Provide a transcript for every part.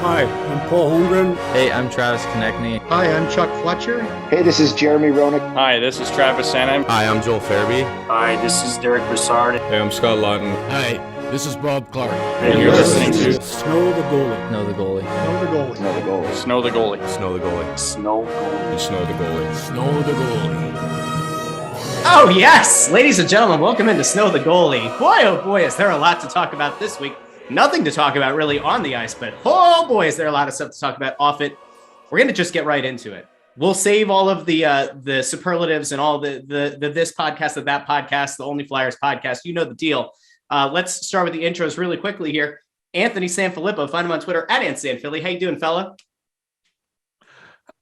Hi, I'm Paul Holmgren. Hey, I'm Travis Konechny. Hi, I'm Chuck Fletcher. Hey, this is Jeremy Roenick. Hi, this is Travis Sanheim. Hi, I'm Joel Farabee. Hi, this is Derek Brassard. Hey, I'm Scott Lawton. Hi, this is Bob Clark. And you're listening to Snow the Goalie. Snow the Goalie. Snow the Goalie. Snow the Goalie. Snow the Goalie. Snow the Goalie. Snow Goalie. Snow the Goalie. Snow the Goalie. Oh, yes! Ladies and gentlemen, welcome into Snow the Goalie. Boy, oh boy, is there a lot to talk about this week. Nothing to talk about really on the ice, but oh boy, is there a lot of stuff to talk about off it. We're going to just get right into it. We'll save all of the superlatives and all the this podcast, that podcast, the Only Flyers podcast. You know the deal. Let's start with the intros really quickly here. Anthony Sanfilippo, find him on Twitter at AntSanPhilly. How you doing, fella?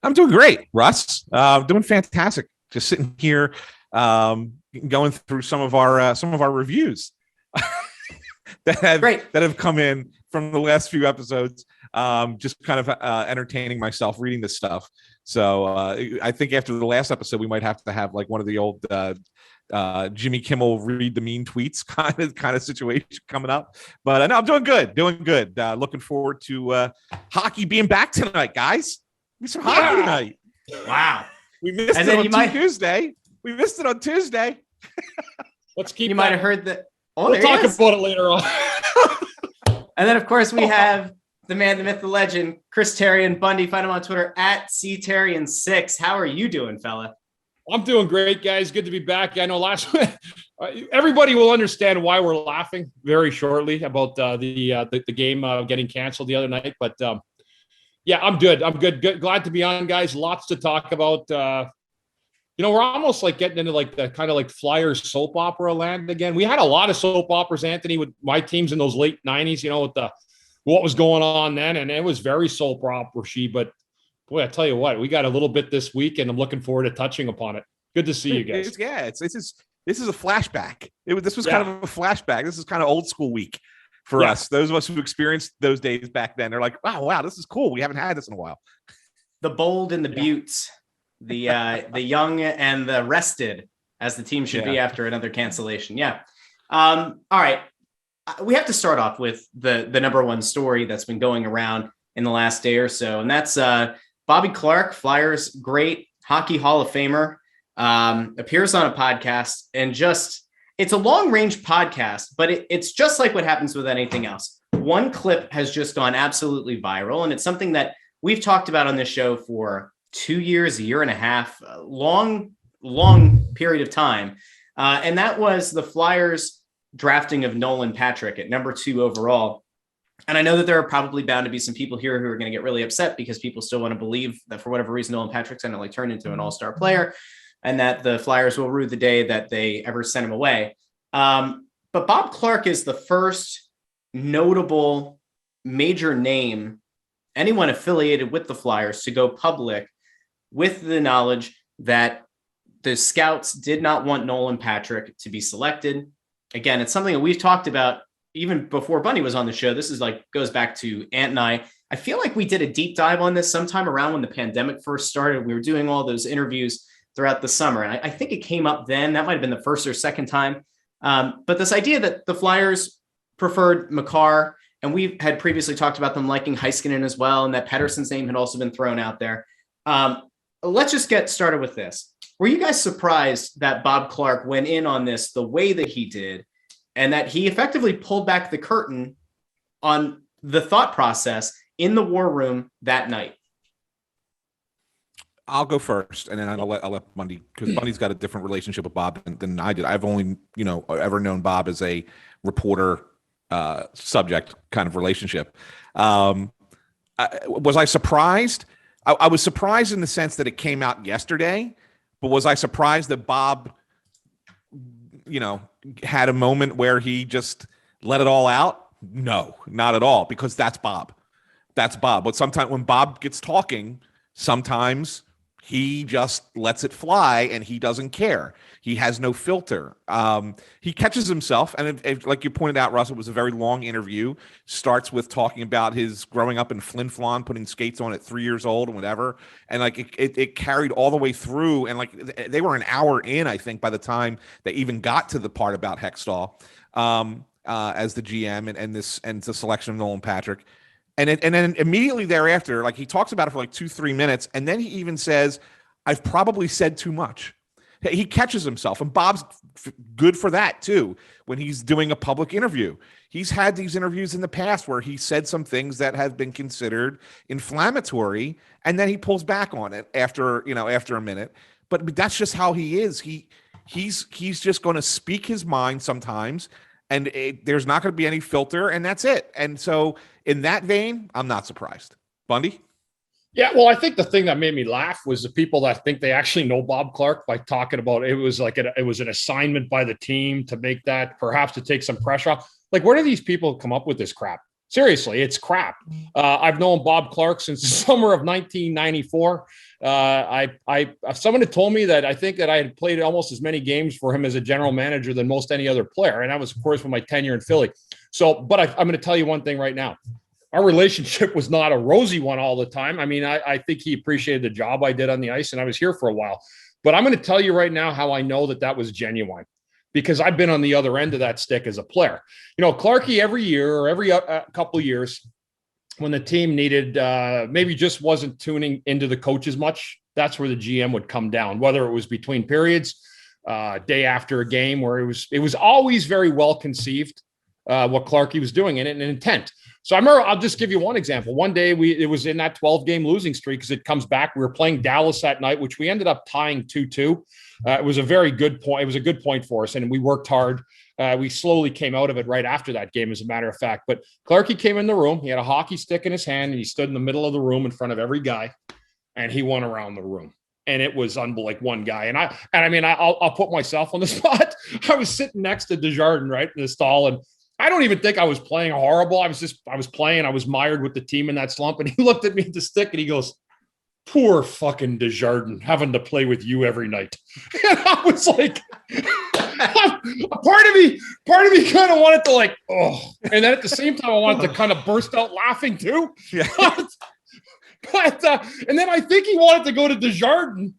I'm doing great, Russ. Doing fantastic. Just sitting here, going through some of our reviews that have come in from the last few episodes. Just kind of entertaining myself reading this stuff. So I think after the last episode, we might have to have like one of the old Jimmy Kimmel read the mean tweets kind of situation coming up. But no, I'm doing good. Looking forward to hockey being back tonight, guys. We some hockey tonight. Wow. We missed it on Tuesday. We missed it on Tuesday. Let's keep. You might have heard that. Oh, we'll talk about it later on. And then, of course, we have the man, the myth, the legend, Chris Terrian Bundy. Find him on Twitter at CTerrian6. How are you doing, fella? I'm doing great, guys. Good to be back. I know last week, everybody will understand why we're laughing very shortly about the game getting canceled the other night. But yeah, I'm good. Good. Glad to be on, guys. Lots to talk about. We're almost like getting into like the kind of like Flyers soap opera land again. We had a lot of soap operas, Anthony, with my teams in those late 90s, with what was going on then. And it was very soap opera-y. But boy, I tell you what, we got a little bit this week, and I'm looking forward to touching upon it. Good to see you guys. This is a flashback. This was kind of a flashback. This is kind of old school week for us. Those of us who experienced those days back then, they're like, wow, this is cool. We haven't had this in a while. The bold and the buttes. The young and the rested, as the team should be after another cancellation. Yeah. All right. We have to start off with the number one story that's been going around in the last day or so, and that's Bobby Clarke, Flyers great hockey Hall of Famer, appears on a podcast, and it's a long-range podcast, but it's just like what happens with anything else. One clip has just gone absolutely viral, and it's something that we've talked about on this show for 2 years, a year and a half, long period of time. And that was the Flyers drafting of Nolan Patrick at number 2 overall. And I know that there are probably bound to be some people here who are going to get really upset because people still want to believe that for whatever reason, Nolan Patrick's going to turn into an all-star player and that the Flyers will rue the day that they ever sent him away. But Bob Clarke is the first notable major name, anyone affiliated with the Flyers, to go public with the knowledge that the scouts did not want Nolan Patrick to be selected. Again, it's something that we've talked about even before Bunny was on the show. This is goes back to Ant and I. I feel like we did a deep dive on this sometime around when the pandemic first started. We were doing all those interviews throughout the summer. And I think it came up then. That might've been the first or second time. But this idea that the Flyers preferred Makar, and we had previously talked about them liking Heiskanen as well, and that Pettersson's name had also been thrown out there. Let's just get started with this. Were you guys surprised that Bob Clarke went in on this the way that he did, and that he effectively pulled back the curtain on the thought process in the war room that night? I'll go first, and then I'll let Bundy, because Bundy's got a different relationship with Bob than I did. I've only ever known Bob as a reporter subject kind of relationship. Was I surprised? I was surprised in the sense that it came out yesterday, but was I surprised that Bob, had a moment where he just let it all out? No, not at all, because that's Bob. But sometimes when Bob gets talking, sometimes he just lets it fly and he doesn't care. He has no filter. He catches himself. And like you pointed out, Russ, it was a very long interview. Starts with talking about his growing up in Flin Flon, putting skates on at 3 years old and whatever. And it carried all the way through. And they were an hour in, I think, by the time they even got to the part about Hextall as the GM and the selection of Nolan Patrick. And then immediately thereafter, like he talks about it for like 2-3 minutes. And then he even says, I've probably said too much. He catches himself, and Bob's good for that too. When he's doing a public interview, he's had these interviews in the past where he said some things that have been considered inflammatory, and then he pulls back on it after a minute. But that's just how he is. He's just going to speak his mind sometimes, and there's not going to be any filter, and that's it. And so, in that vein, I'm not surprised. Bundy? Yeah, well, I think the thing that made me laugh was the people that think they actually know Bob Clark by talking about it was like it was an assignment by the team to make that, perhaps to take some pressure off. Like, where do these people come up with this crap? Seriously, it's crap. I've known Bob Clark since the summer of 1994. Someone had told me that I think that I had played almost as many games for him as a general manager than most any other player, and that was, of course, with my tenure in Philly. So, but I'm going to tell you one thing right now. Our relationship was not a rosy one all the time. I mean, I think he appreciated the job I did on the ice, and I was here for a while. But I'm going to tell you right now how I know that was genuine, because I've been on the other end of that stick as a player. You know, Clarkie, every year or every couple of years, when the team needed, maybe just wasn't tuning into the coach as much, that's where the GM would come down, whether it was between periods, day after a game, where it was always very well conceived what Clarkie was doing in it and intent. So I remember, I'll just give you one example. One day it was in that 12-game losing streak, because it comes back. We were playing Dallas that night, which we ended up tying 2-2. It was a very good point. It was a good point for us, and we worked hard. We slowly came out of it right after that game, as a matter of fact. But Clarkie came in the room. He had a hockey stick in his hand, and he stood in the middle of the room in front of every guy, and he went around the room. And it was like one guy. And I mean, I'll put myself on the spot. I was sitting next to Desjardins, right, in the stall, and I don't even think I was playing horrible. I was playing. I was mired with the team in that slump. And he looked at me at the stick and he goes, "Poor fucking Desjardins having to play with you every night." And I was like, part of me kind of wanted to like, oh. And then at the same time, I wanted to kind of burst out laughing too. Yeah. But and then I think he wanted to go to Desjardins.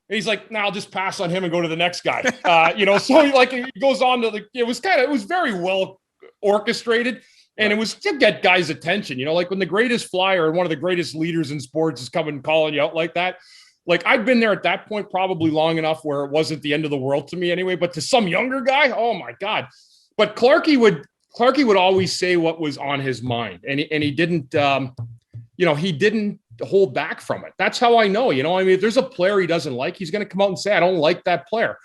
And he's like, "No, I'll just pass on him and go to the next guy." So he goes on to it was very well orchestrated, and it was to get guys' attention. Like when the greatest flyer and one of the greatest leaders in sports is coming calling you out like that. Like, I'd been there at that point probably long enough where it wasn't the end of the world to me anyway, but to some younger guy, oh my God. But Clarkie would always say what was on his mind, and he didn't he didn't hold back from it. That's how I know. I mean, if there's a player he doesn't like, he's going to come out and say, "I don't like that player."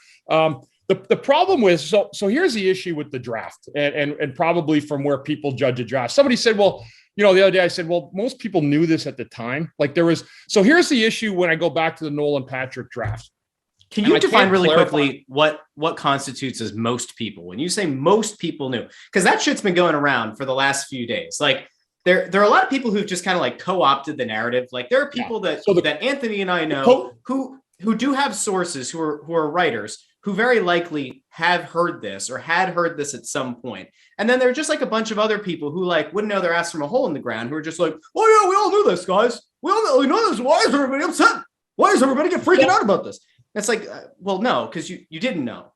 The problem with, so here's the issue with the draft, and probably from where people judge a draft. Somebody said, well, the other day I said, well, most people knew this at the time. Like so here's the issue when I go back to the Nolan Patrick draft. Can you define really quickly what constitutes as most people? When you say most people knew, because that shit's been going around for the last few days. Like there are a lot of people who've just kind of like co-opted the narrative. Like there are people that Anthony and I know who do have sources who are writers who very likely have heard this or had heard this at some point. And then there are just like a bunch of other people who like wouldn't know their ass from a hole in the ground, who are just like, "Oh yeah, we all knew this, guys. We all know this. Why is everybody upset? Why is everybody freaking out about this?" It's like, well, no, because you didn't know.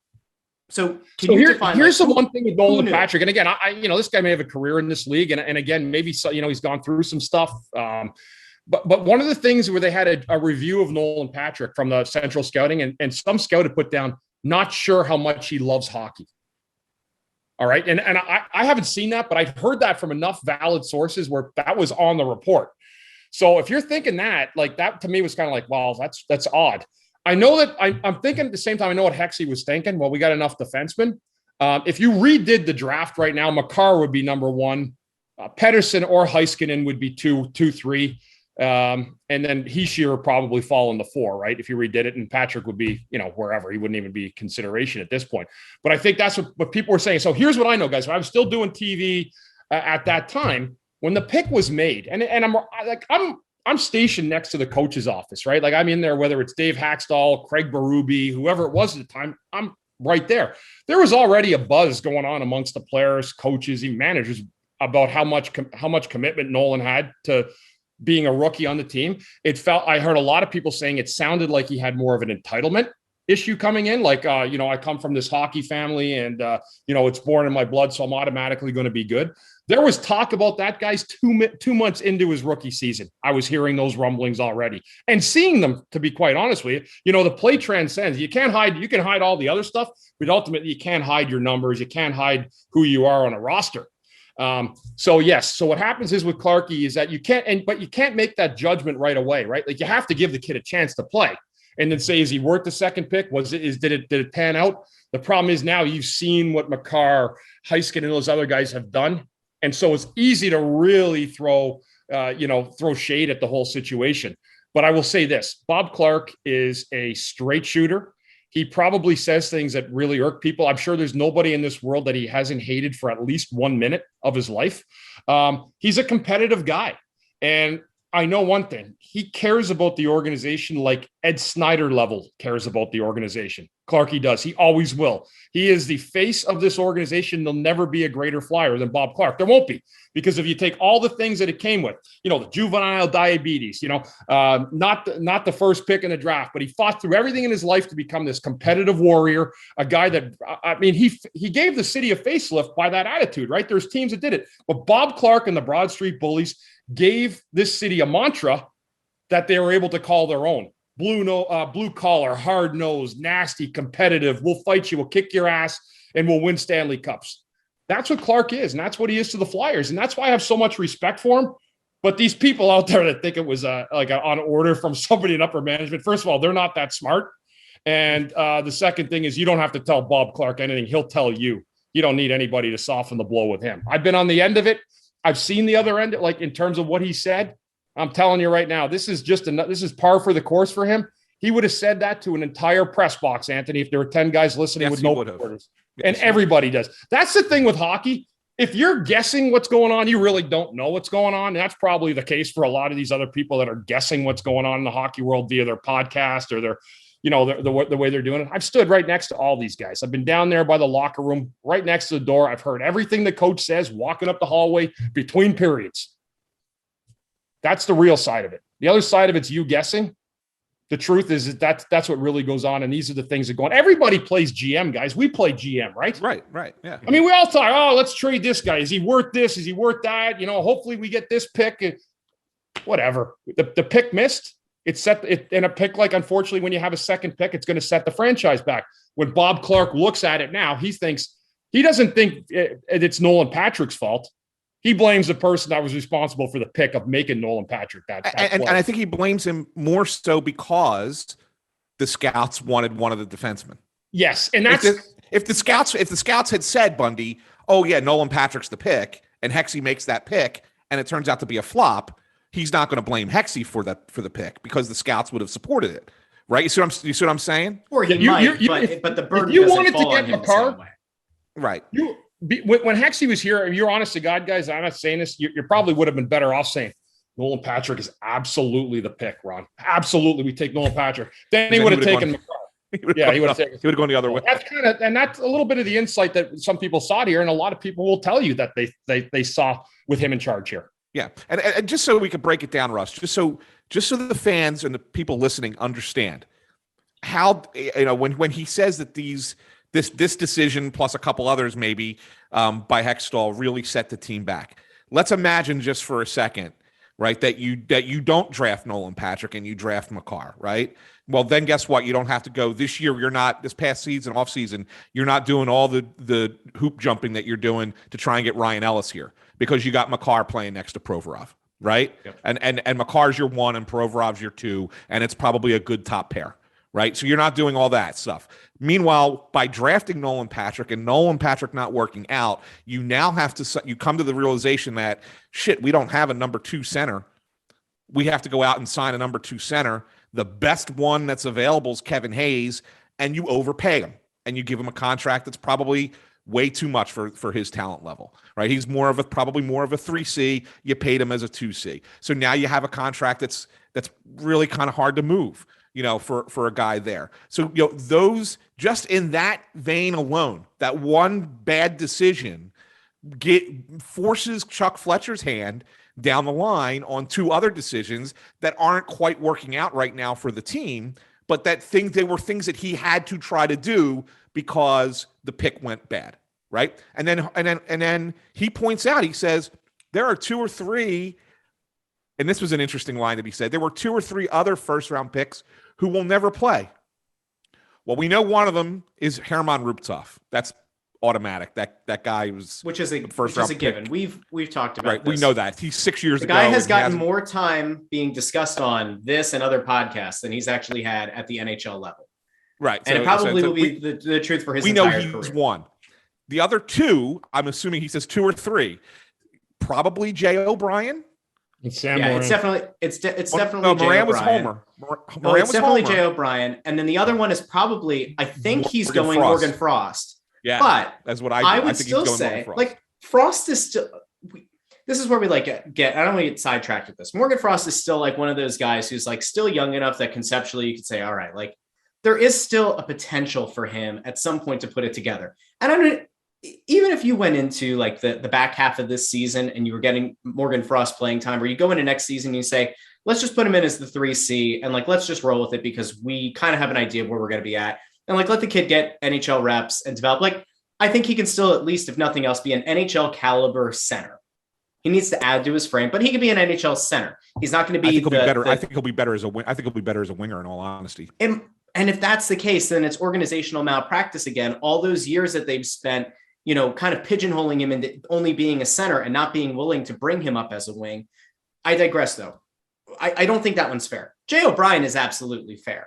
So here's the one thing with Nolan Patrick. And again, I this guy may have a career in this league, and again, maybe he's gone through some stuff. But one of the things where they had a review of Nolan Patrick from the Central Scouting, and some scout had put down, "Not sure how much he loves hockey." All right. And I haven't seen that, but I've heard that from enough valid sources where that was on the report. So if you're thinking that, like, that to me was kind of like, well, that's odd. I know that I'm thinking at the same time, I know what Hexie was thinking. Well, we got enough defensemen. If you redid the draft right now, Makar would be number one. Pedersen or Heiskanen would be 2, 3. And then Hischier would probably fall in the 4, right? If you redid it, and Patrick would be, wherever. He wouldn't even be consideration at this point. But I think that's what people were saying. So here's what I know, guys. I was still doing TV at that time when the pick was made, and I'm stationed next to the coach's office, right? Like I'm in there, whether it's Dave Haxtell, Craig Berube, whoever it was at the time, I'm right there. There was already a buzz going on amongst the players, coaches, even managers about how much commitment Nolan had to being a rookie on the team. I heard a lot of people saying it sounded like he had more of an entitlement issue coming in, like, I come from this hockey family and, it's born in my blood, so I'm automatically going to be good. There was talk about that guy's 2 months into his rookie season. I was hearing those rumblings already and seeing them, to be quite honest with you. The play transcends. You can hide all the other stuff, but ultimately you can't hide your numbers. You can't hide who you are on a roster. So what happens is with Clarkie is that you can't make that judgment right away, right? Like, you have to give the kid a chance to play and then say, is he worth the second pick? Did it pan out? The problem is now you've seen what Makar, Heiskin, and those other guys have done. And so it's easy to really throw shade at the whole situation. But I will say this, Bob Clark is a straight shooter. He probably says things that really irk people. I'm sure there's nobody in this world that he hasn't hated for at least 1 minute of his life. He's a competitive guy. And I know one thing, he cares about the organization like Ed Snyder level cares about the organization. Clarkie does. He always will. He is the face of this organization. There'll never be a greater flyer than Bob Clark. There won't be, because if you take all the things that it came with, the juvenile diabetes, not the first pick in the draft, but he fought through everything in his life to become this competitive warrior, a guy that, he gave the city a facelift by that attitude, right? There's teams that did it, but Bob Clark and the Broad Street Bullies gave this city a mantra that they were able to call their own. Blue collar, hard nosed, nasty, competitive. We'll fight you. We'll kick your ass, and we'll win Stanley Cups. That's what Clark is, and that's what he is to the Flyers, and that's why I have so much respect for him. But these people out there that think it was on order from somebody in upper management, first of all, they're not that smart. And the second thing is, you don't have to tell Bob Clark anything; he'll tell you. You don't need anybody to soften the blow with him. I've been on the end of it. I've seen the other end, like in terms of what he said. I'm telling you right now, this is par for the course for him. He would have said that to an entire press box, Anthony, if there were 10 guys listening with no reporters. And everybody does. That's the thing with hockey. If you're guessing what's going on, you really don't know what's going on. That's probably the case for a lot of these other people that are guessing what's going on in the hockey world via their podcast or their, the way they're doing it. I've stood right next to all these guys. I've been down there by the locker room, right next to the door. I've heard everything the coach says, walking up the hallway between periods. That's the real side of it. The other side of it's you guessing. The truth is that that's what really goes on. And these are the things that go on. Everybody plays GM, guys. We play GM, right? Right. Yeah. I mean, we all talk, let's trade this guy. Is he worth this? Is he worth that? Hopefully we get this pick. Whatever. The pick missed. It's set in a pick, like, unfortunately, when you have a second pick, it's going to set the franchise back. When Bob Clark looks at it now, he doesn't think it's Nolan Patrick's fault. He blames the person that was responsible for the pick of making Nolan Patrick and I think he blames him more so because the scouts wanted one of the defensemen. Yes, and that's if the scouts had said, Bundy, oh yeah, Nolan Patrick's the pick, and Hexie makes that pick, and it turns out to be a flop, he's not going to blame Hexie for the pick because the scouts would have supported it, right? You see what I'm saying? Or he might, but the burden doesn't fall on him the same way. Right. When Hexie was here, you're honest to God, guys, I'm not saying this, you probably would have been better off saying Nolan Patrick is absolutely the pick, Ron. Absolutely, we take Nolan Patrick. Then he would have taken McCarr. He would have gone the other way. That's a little bit of the insight that some people saw here, and a lot of people will tell you that they saw with him in charge here. Yeah, and just so we could break it down, Russ, just so the fans and the people listening understand how, when he says that this decision plus a couple others maybe by Hextall really set the team back. Let's imagine just for a second, right, that you don't draft Nolan Patrick and you draft Makar, right? Well, then guess what? You don't have to go this year. You're not this past season, off season. You're not doing all the hoop jumping that you're doing to try and get Ryan Ellis here because you got Makar playing next to Provorov, right? Yep. And Makar's your 1 and Provorov's your 2, and it's probably a good top pair. Right. So you're not doing all that stuff. Meanwhile, by drafting Nolan Patrick and Nolan Patrick not working out, you now have to, you come to the realization that we don't have a number 2 center. We have to go out and sign a number 2 center. The best one that's available is Kevin Hayes, and you overpay him and you give him a contract that's probably way too much for his talent level, right? He's probably more of a 3C. You paid him as a 2C. So now you have a contract that's really kind of hard to move. For a guy there. So, those, just in that vein alone, that one bad decision forces Chuck Fletcher's hand down the line on 2 other decisions that aren't quite working out right now for the team, but they were things that he had to try to do because the pick went bad, right? And then he points out, he says, there are 2 or 3, and this was an interesting line that he said, there were 2 or 3 other first-round picks who will never play. Well, we know one of them is Herman Ruptov. That's automatic. That guy was which is a first-round given. pick. We've talked about right. this. We know that he's 6 years the ago. guy has gotten more time being discussed on this and other podcasts than he's actually had at the NHL level. Right, and it probably will be the truth for his entire career. We know he's one. The other 2, I'm assuming he says 2 or 3, probably Jay O'Brien. It's Sam yeah, Morin. it's definitely Jay Moran O'Brien. was Homer. No, it's definitely Jay O'Brien, and then the other one is probably, I think he's going Morgan Frost. Yeah, but that's what I would still say, like, Frost is still. This is where we like get. I don't want to get sidetracked with this. Morgan Frost is still like one of those guys who's like still young enough that conceptually you could say, all right, like there is still a potential for him at some point to put it together. And I don't. Even if you went into like the back half of this season and you were getting Morgan Frost playing time, or you go into next season and you say, let's just put him in as the 3C and like, let's just roll with it because we kind of have an idea of where we're going to be at. And like, let the kid get NHL reps and develop. Like, I think he can still, at least if nothing else, be an NHL caliber center. He needs to add to his frame, but he could be an NHL center. He's not going to be. I think he'll be better. I think he'll be better as a wing. I think he'll be better as a winger, in all honesty. And if that's the case, then it's organizational malpractice again. All those years that they've spent, you know, kind of pigeonholing him into only being a center and not being willing to bring him up as a wing. I digress, though. I don't think that one's fair. Jay O'Brien is absolutely fair.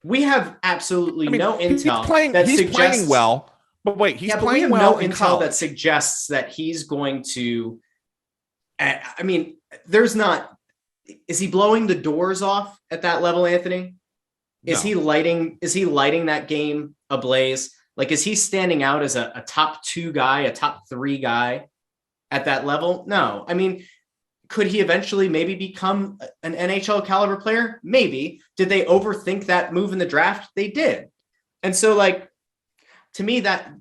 We have absolutely no intel he's playing well. But wait, he's playing well in intel college. that suggests that he's going to. I mean, there's not. Is he blowing the doors off at that level, Anthony? Is he lighting that game ablaze? Like, is he standing out as a top 2 guy, a top 3 guy at that level? No. I mean, could he eventually maybe become an NHL caliber player? Maybe. Did they overthink that move in the draft? They did. And so, like, to me, that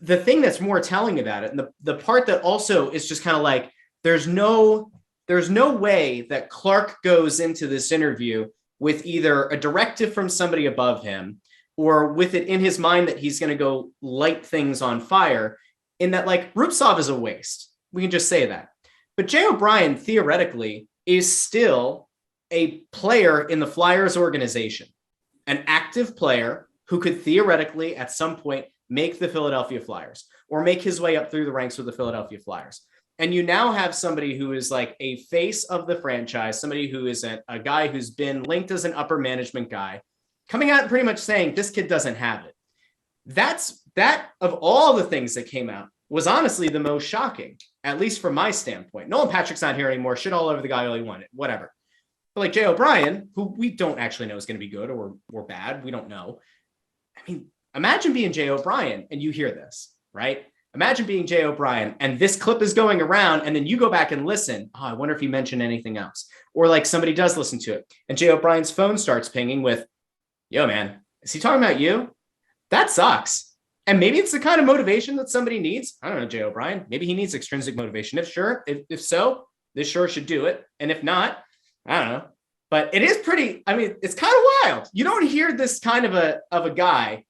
the thing that's more telling about it, and the part that also is just kind of like, there's no way that Clark goes into this interview with either a directive from somebody above him or with it in his mind that he's going to go light things on fire, in that, like, Rupsov is a waste. We can just say that. But Jay O'Brien, theoretically, is still a player in the Flyers organization, an active player who could theoretically at some point make the Philadelphia Flyers or make his way up through the ranks with the Philadelphia Flyers. And you now have somebody who is like a face of the franchise, somebody who is a guy who's been linked as an upper management guy, coming out and pretty much saying this kid doesn't have it. That of all the things that came out was honestly the most shocking, at least from my standpoint. Nolan Patrick's not here anymore. Shit all over the guy all he wanted, whatever. But like Jay O'Brien, who we don't actually know is going to be good or bad. We don't know. I mean, imagine being Jay O'Brien and you hear this, right? Imagine being Jay O'Brien and this clip is going around and then you go back and listen. Oh, I wonder if he mentioned anything else. Or like somebody does listen to it and Jay O'Brien's phone starts pinging with, yo, man, is he talking about you? That sucks. And maybe it's the kind of motivation that somebody needs. I don't know, Jay O'Brien. Maybe he needs extrinsic motivation. If so, this sure should do it. And if not, I don't know. But it is pretty, I mean, it's kind of wild. You don't hear this kind of a guy,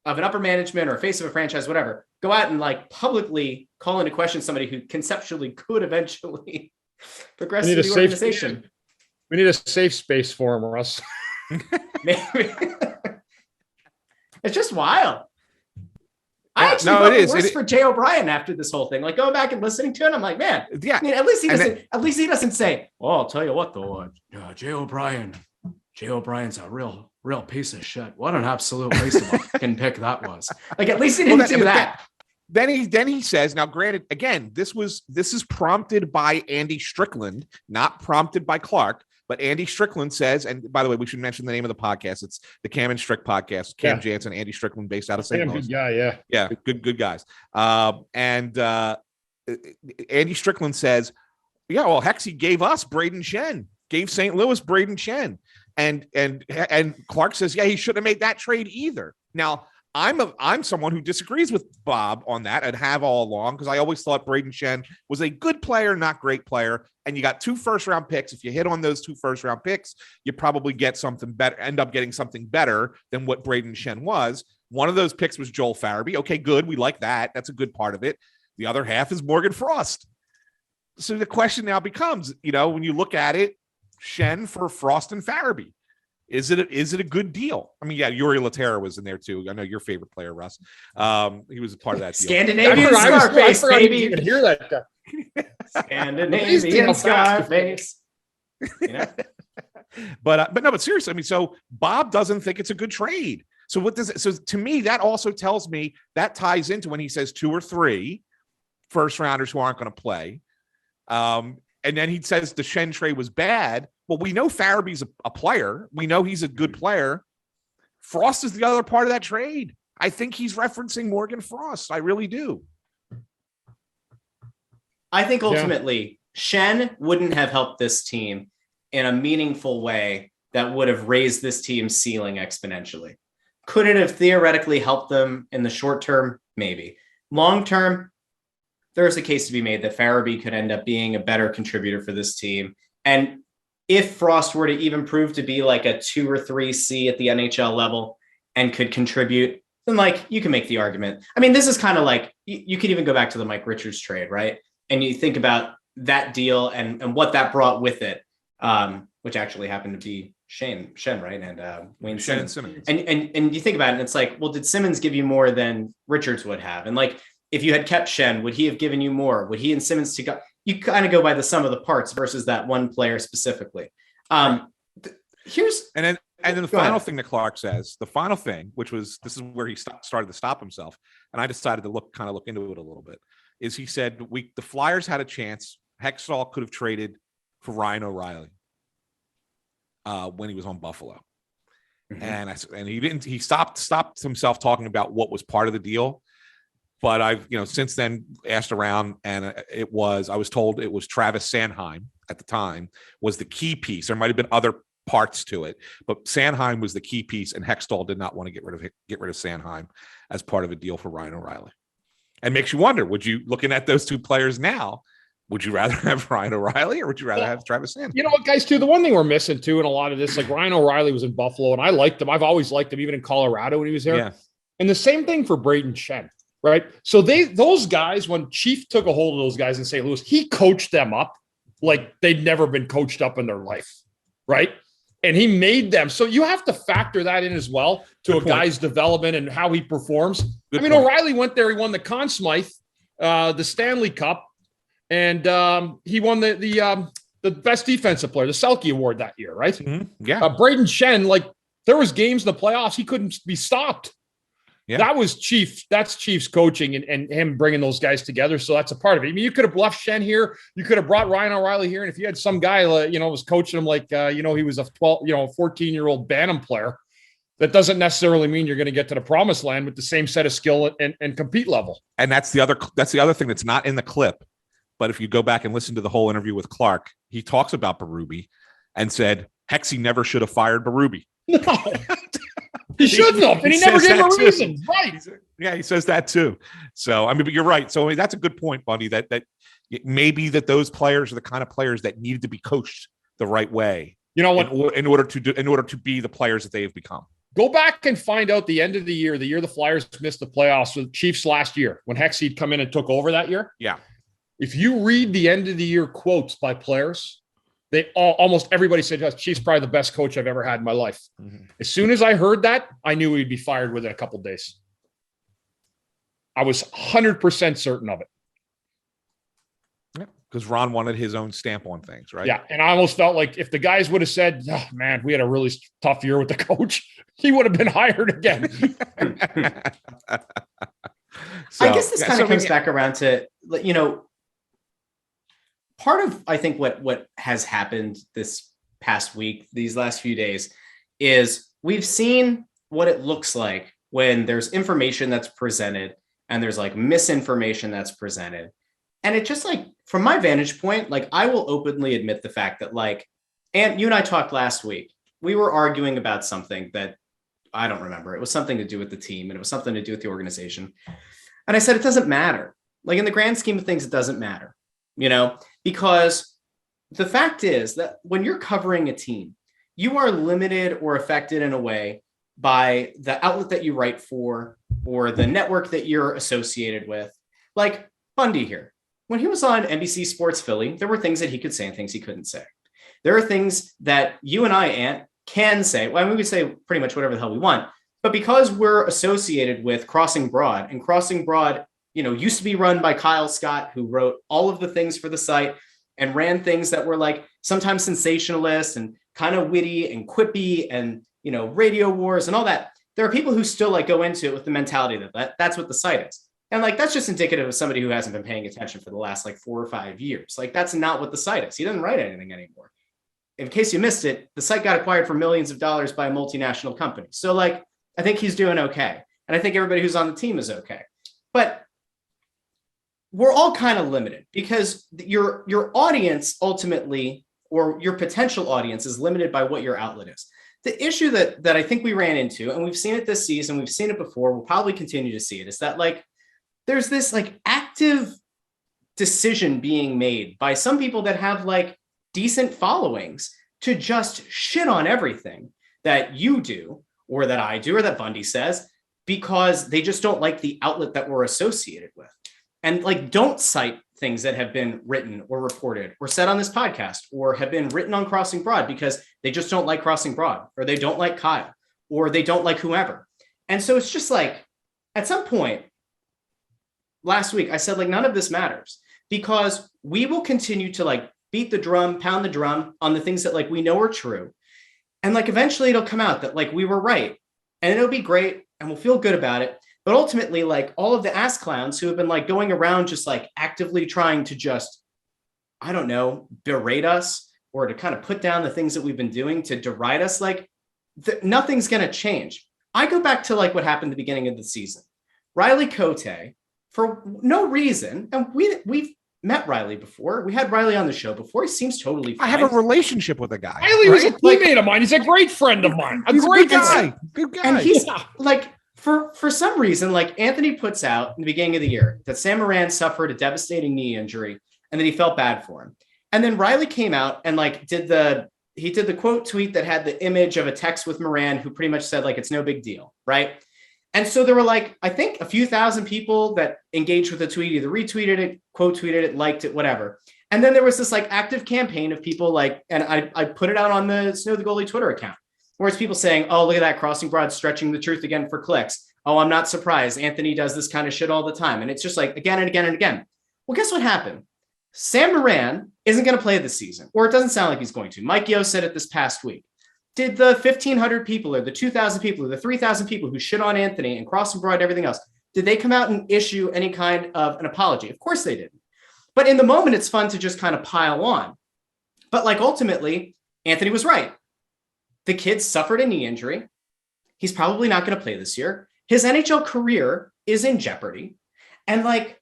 of an upper management or a face of a franchise, whatever, go out and like publicly call into question somebody who conceptually could eventually progress through the organization. We need a safe space for him, Russ. Maybe. It's just wild. I actually no, felt it is. worse for Jay O'Brien after this whole thing. Like going back and listening to it, I'm like, man, yeah. I mean, at least he doesn't say, "Well, I'll tell you what, though, Jay O'Brien's a real piece of shit. What an absolute waste of a fucking pick that was." Like, at least he didn't do that. Then he says, now granted, again, this is prompted by Andy Strickland, not prompted by Clark. But Andy Strickland says, and by the way, we should mention the name of the podcast. It's the Cam and Strick podcast. Cam Jansen, Andy Strickland, based out of St. Louis. Good guy, yeah. Good guys. And Andy Strickland says, yeah, well, Hexie gave us Braden Shen, gave St. Louis Braden Shen, and Clark says, yeah, he shouldn't have made that trade either. Now, I'm someone who disagrees with Bob on that and have all along, because I always thought Braden Shen was a good player, not great player. And you got 2 first-round picks. If you hit on those 2 first-round picks, you probably get something better, end up getting something better than what Braden Shen was. One of those picks was Joel Farabee. Okay, good. We like that. That's a good part of it. The other half is Morgan Frost. So the question now becomes, when you look at it, Shen for Frost and Farabee. Is it a good deal? I mean, yeah, Yuri Laterra was in there too. I know your favorite player, Russ. He was a part of that deal. Scandinavian Scarface, I didn't baby. even hear that guy. Scandinavian Scarface. But seriously, I mean, so Bob doesn't think it's a good trade. So to me, that also tells me that ties into when he says 2 or 3 first rounders who aren't going to play. And then he says the Shen trade was bad. Well, we know Farabee's a player. We know he's a good player. Frost is the other part of that trade. I think he's referencing Morgan Frost. I really do. I think ultimately Shen wouldn't have helped this team in a meaningful way that would have raised this team's ceiling exponentially. Could it have theoretically helped them in the short term? Maybe. Long term, there's a case to be made that Farabee could end up being a better contributor for this team. And if Frost were to even prove to be like a 2 or 3 C at the NHL level and could contribute, then you can make the argument. I mean, this is kind of like, you could even go back to the Mike Richards trade, right? And you think about that deal and what that brought with it, which actually happened to be Shen, right? And Wayne Simmons. And you think about it, and it's like, well, did Simmons give you more than Richards would have? And if you had kept Shen, would he have given you more? Would he and Simmons together? You kind of go by the sum of the parts versus that one player specifically. Here's and then the final thing that Clark says, the final thing, which was this is where he started to stop himself, and I decided to look into it a little bit. Is he said the Flyers had a chance. Hextall could have traded for Ryan O'Reilly when he was on Buffalo, and he didn't. He stopped himself talking about what was part of the deal. But I've, since then asked around, and I was told it was Travis Sanheim at the time was the key piece. There might have been other parts to it, but Sanheim was the key piece, and Hextall did not want to get rid of Sanheim as part of a deal for Ryan O'Reilly. And makes you wonder, looking at those 2 players now, would you rather have Ryan O'Reilly or would you rather have Travis Sanheim? You know what, guys, too, the one thing we're missing too in a lot of this, like Ryan O'Reilly was in Buffalo, and I liked him. I've always liked him, even in Colorado when he was there. Yeah. And the same thing for Braden Shen. Right. So those guys, when Chief took a hold of those guys in St. Louis, he coached them up like they'd never been coached up in their life. Right. And he made them. So you have to factor that in as well to guy's development and how he performs. O'Reilly went there. He won the Conn Smythe, the Stanley Cup, and he won the best defensive player, the Selke Award that year. Right. Mm-hmm. Yeah. Braden Shen, there was games in the playoffs he couldn't be stopped. Yeah. That was Chief. That's Chief's coaching and him bringing those guys together. So that's a part of it. I mean, you could have left Shen here. You could have brought Ryan O'Reilly here. And if you had some guy, was coaching him he was a 14-year-old Bantam player, that doesn't necessarily mean you're going to get to the promised land with the same set of skill and compete level. And that's the other thing that's not in the clip. But if you go back and listen to the whole interview with Clark, he talks about Berube and said, Hexie never should have fired Berube. No. He shouldn't have, and he never gave a reason. Right. Yeah, he says that too. So, but you're right. So, that's a good point, Bundy, that maybe that those players are the kind of players that needed to be coached the right way. You know what? In order to be the players that they have become. Go back and find out the end of the year the Flyers missed the playoffs with the Chiefs last year when Hexie'd come in and took over that year. Yeah. If you read the end of the year quotes by players, almost everybody said, Chief's probably the best coach I've ever had in my life. Mm-hmm. As soon as I heard that, I knew he'd be fired within a couple of days. I was 100% certain of it. Yeah, because Ron wanted his own stamp on things, right? Yeah, and I almost felt like if the guys would have said, oh, man, we had a really tough year with the coach, he would have been hired again. I guess this kind of comes back around to, part of, I think, what has happened this past week, these last few days, is we've seen what it looks like when there's information that's presented and there's misinformation that's presented. And it just from my vantage point, I will openly admit the fact that and you and I talked last week, we were arguing about something that I don't remember. It was something to do with the team, and it was something to do with the organization. And I said, it doesn't matter. Like, in the grand scheme of things, it doesn't matter, because the fact is that when you're covering a team, you are limited or affected in a way by the outlet that you write for or the network that you're associated with. Like Bundy here, when he was on NBC Sports Philly, there were things that he could say and things he couldn't say. There are things that you and I, Ant, can say. Well, I mean, we could say pretty much whatever the hell we want, but because we're associated with Crossing Broad, and Crossing Broad, used to be run by Kyle Scott, who wrote all of the things for the site and ran things that were like sometimes sensationalist and kind of witty and quippy and, radio wars and all that. There are people who still like go into it with the mentality that that's what the site is. And like, that's just indicative of somebody who hasn't been paying attention for the last like 4 or 5 years. Like, that's not what the site is. He doesn't write anything anymore. In case you missed it, the site got acquired for millions of dollars by a multinational company. So like, I think he's doing okay. And I think everybody who's on the team is okay. But we're all kind of limited because your audience ultimately, or your potential audience, is limited by what your outlet is. The issue that I think we ran into, and we've seen it this season, we've seen it before, we'll probably continue to see it, is that like, there's this like active decision being made by some people that have like decent followings to just shit on everything that you do or that I do or that Bundy says, because they just don't like the outlet that we're associated with. And like, don't cite things that have been written or reported or said on this podcast or have been written on Crossing Broad because they just don't like Crossing Broad, or they don't like Kyle, or they don't like whoever. And so it's just like, at some point last week, I said, like, none of this matters, because we will continue to like beat the drum, pound the drum on the things that like we know are true. And like, eventually it'll come out that like we were right, and it'll be great and we'll feel good about it. But ultimately, like, all of the ass clowns who have been like going around just like actively trying to just, I don't know, berate us or to kind of put down the things that we've been doing to deride us, like nothing's going to change. I go back to like what happened at the beginning of the season. Riley Cote, for no reason, and we've met Riley before. We had Riley on the show before. He seems totally fine. I have a relationship with the guy. Riley was a teammate of mine. He's a great friend of mine. He's a great guy. Good guy. And he's like, for some reason, like, Anthony puts out in the beginning of the year that Sam Moran suffered a devastating knee injury and that he felt bad for him. And then Riley came out and like did the quote tweet that had the image of a text with Moran, who pretty much said like, it's no big deal. Right. And so there were like, I think a few thousand people that engaged with the tweet, either retweeted it, quote tweeted it, liked it, whatever. And then there was this like active campaign of people like, and I put it out on the Snow the Goalie Twitter account, where it's people saying, oh, look at that, Crossing Broad stretching the truth again for clicks. Oh, I'm not surprised. Anthony does this kind of shit all the time. And it's just like again and again and again. Well, guess what happened? Sam Moran isn't going to play this season, or it doesn't sound like he's going to. Mike Yo said it this past week. Did the 1,500 people or the 2,000 people or the 3,000 people who shit on Anthony and Crossing Broad and everything else, did they come out and issue any kind of an apology? Of course they didn't. But in the moment, it's fun to just kind of pile on. But like, ultimately, Anthony was right. The kid suffered a knee injury. He's probably not going to play this year. His NHL career is in jeopardy. And like,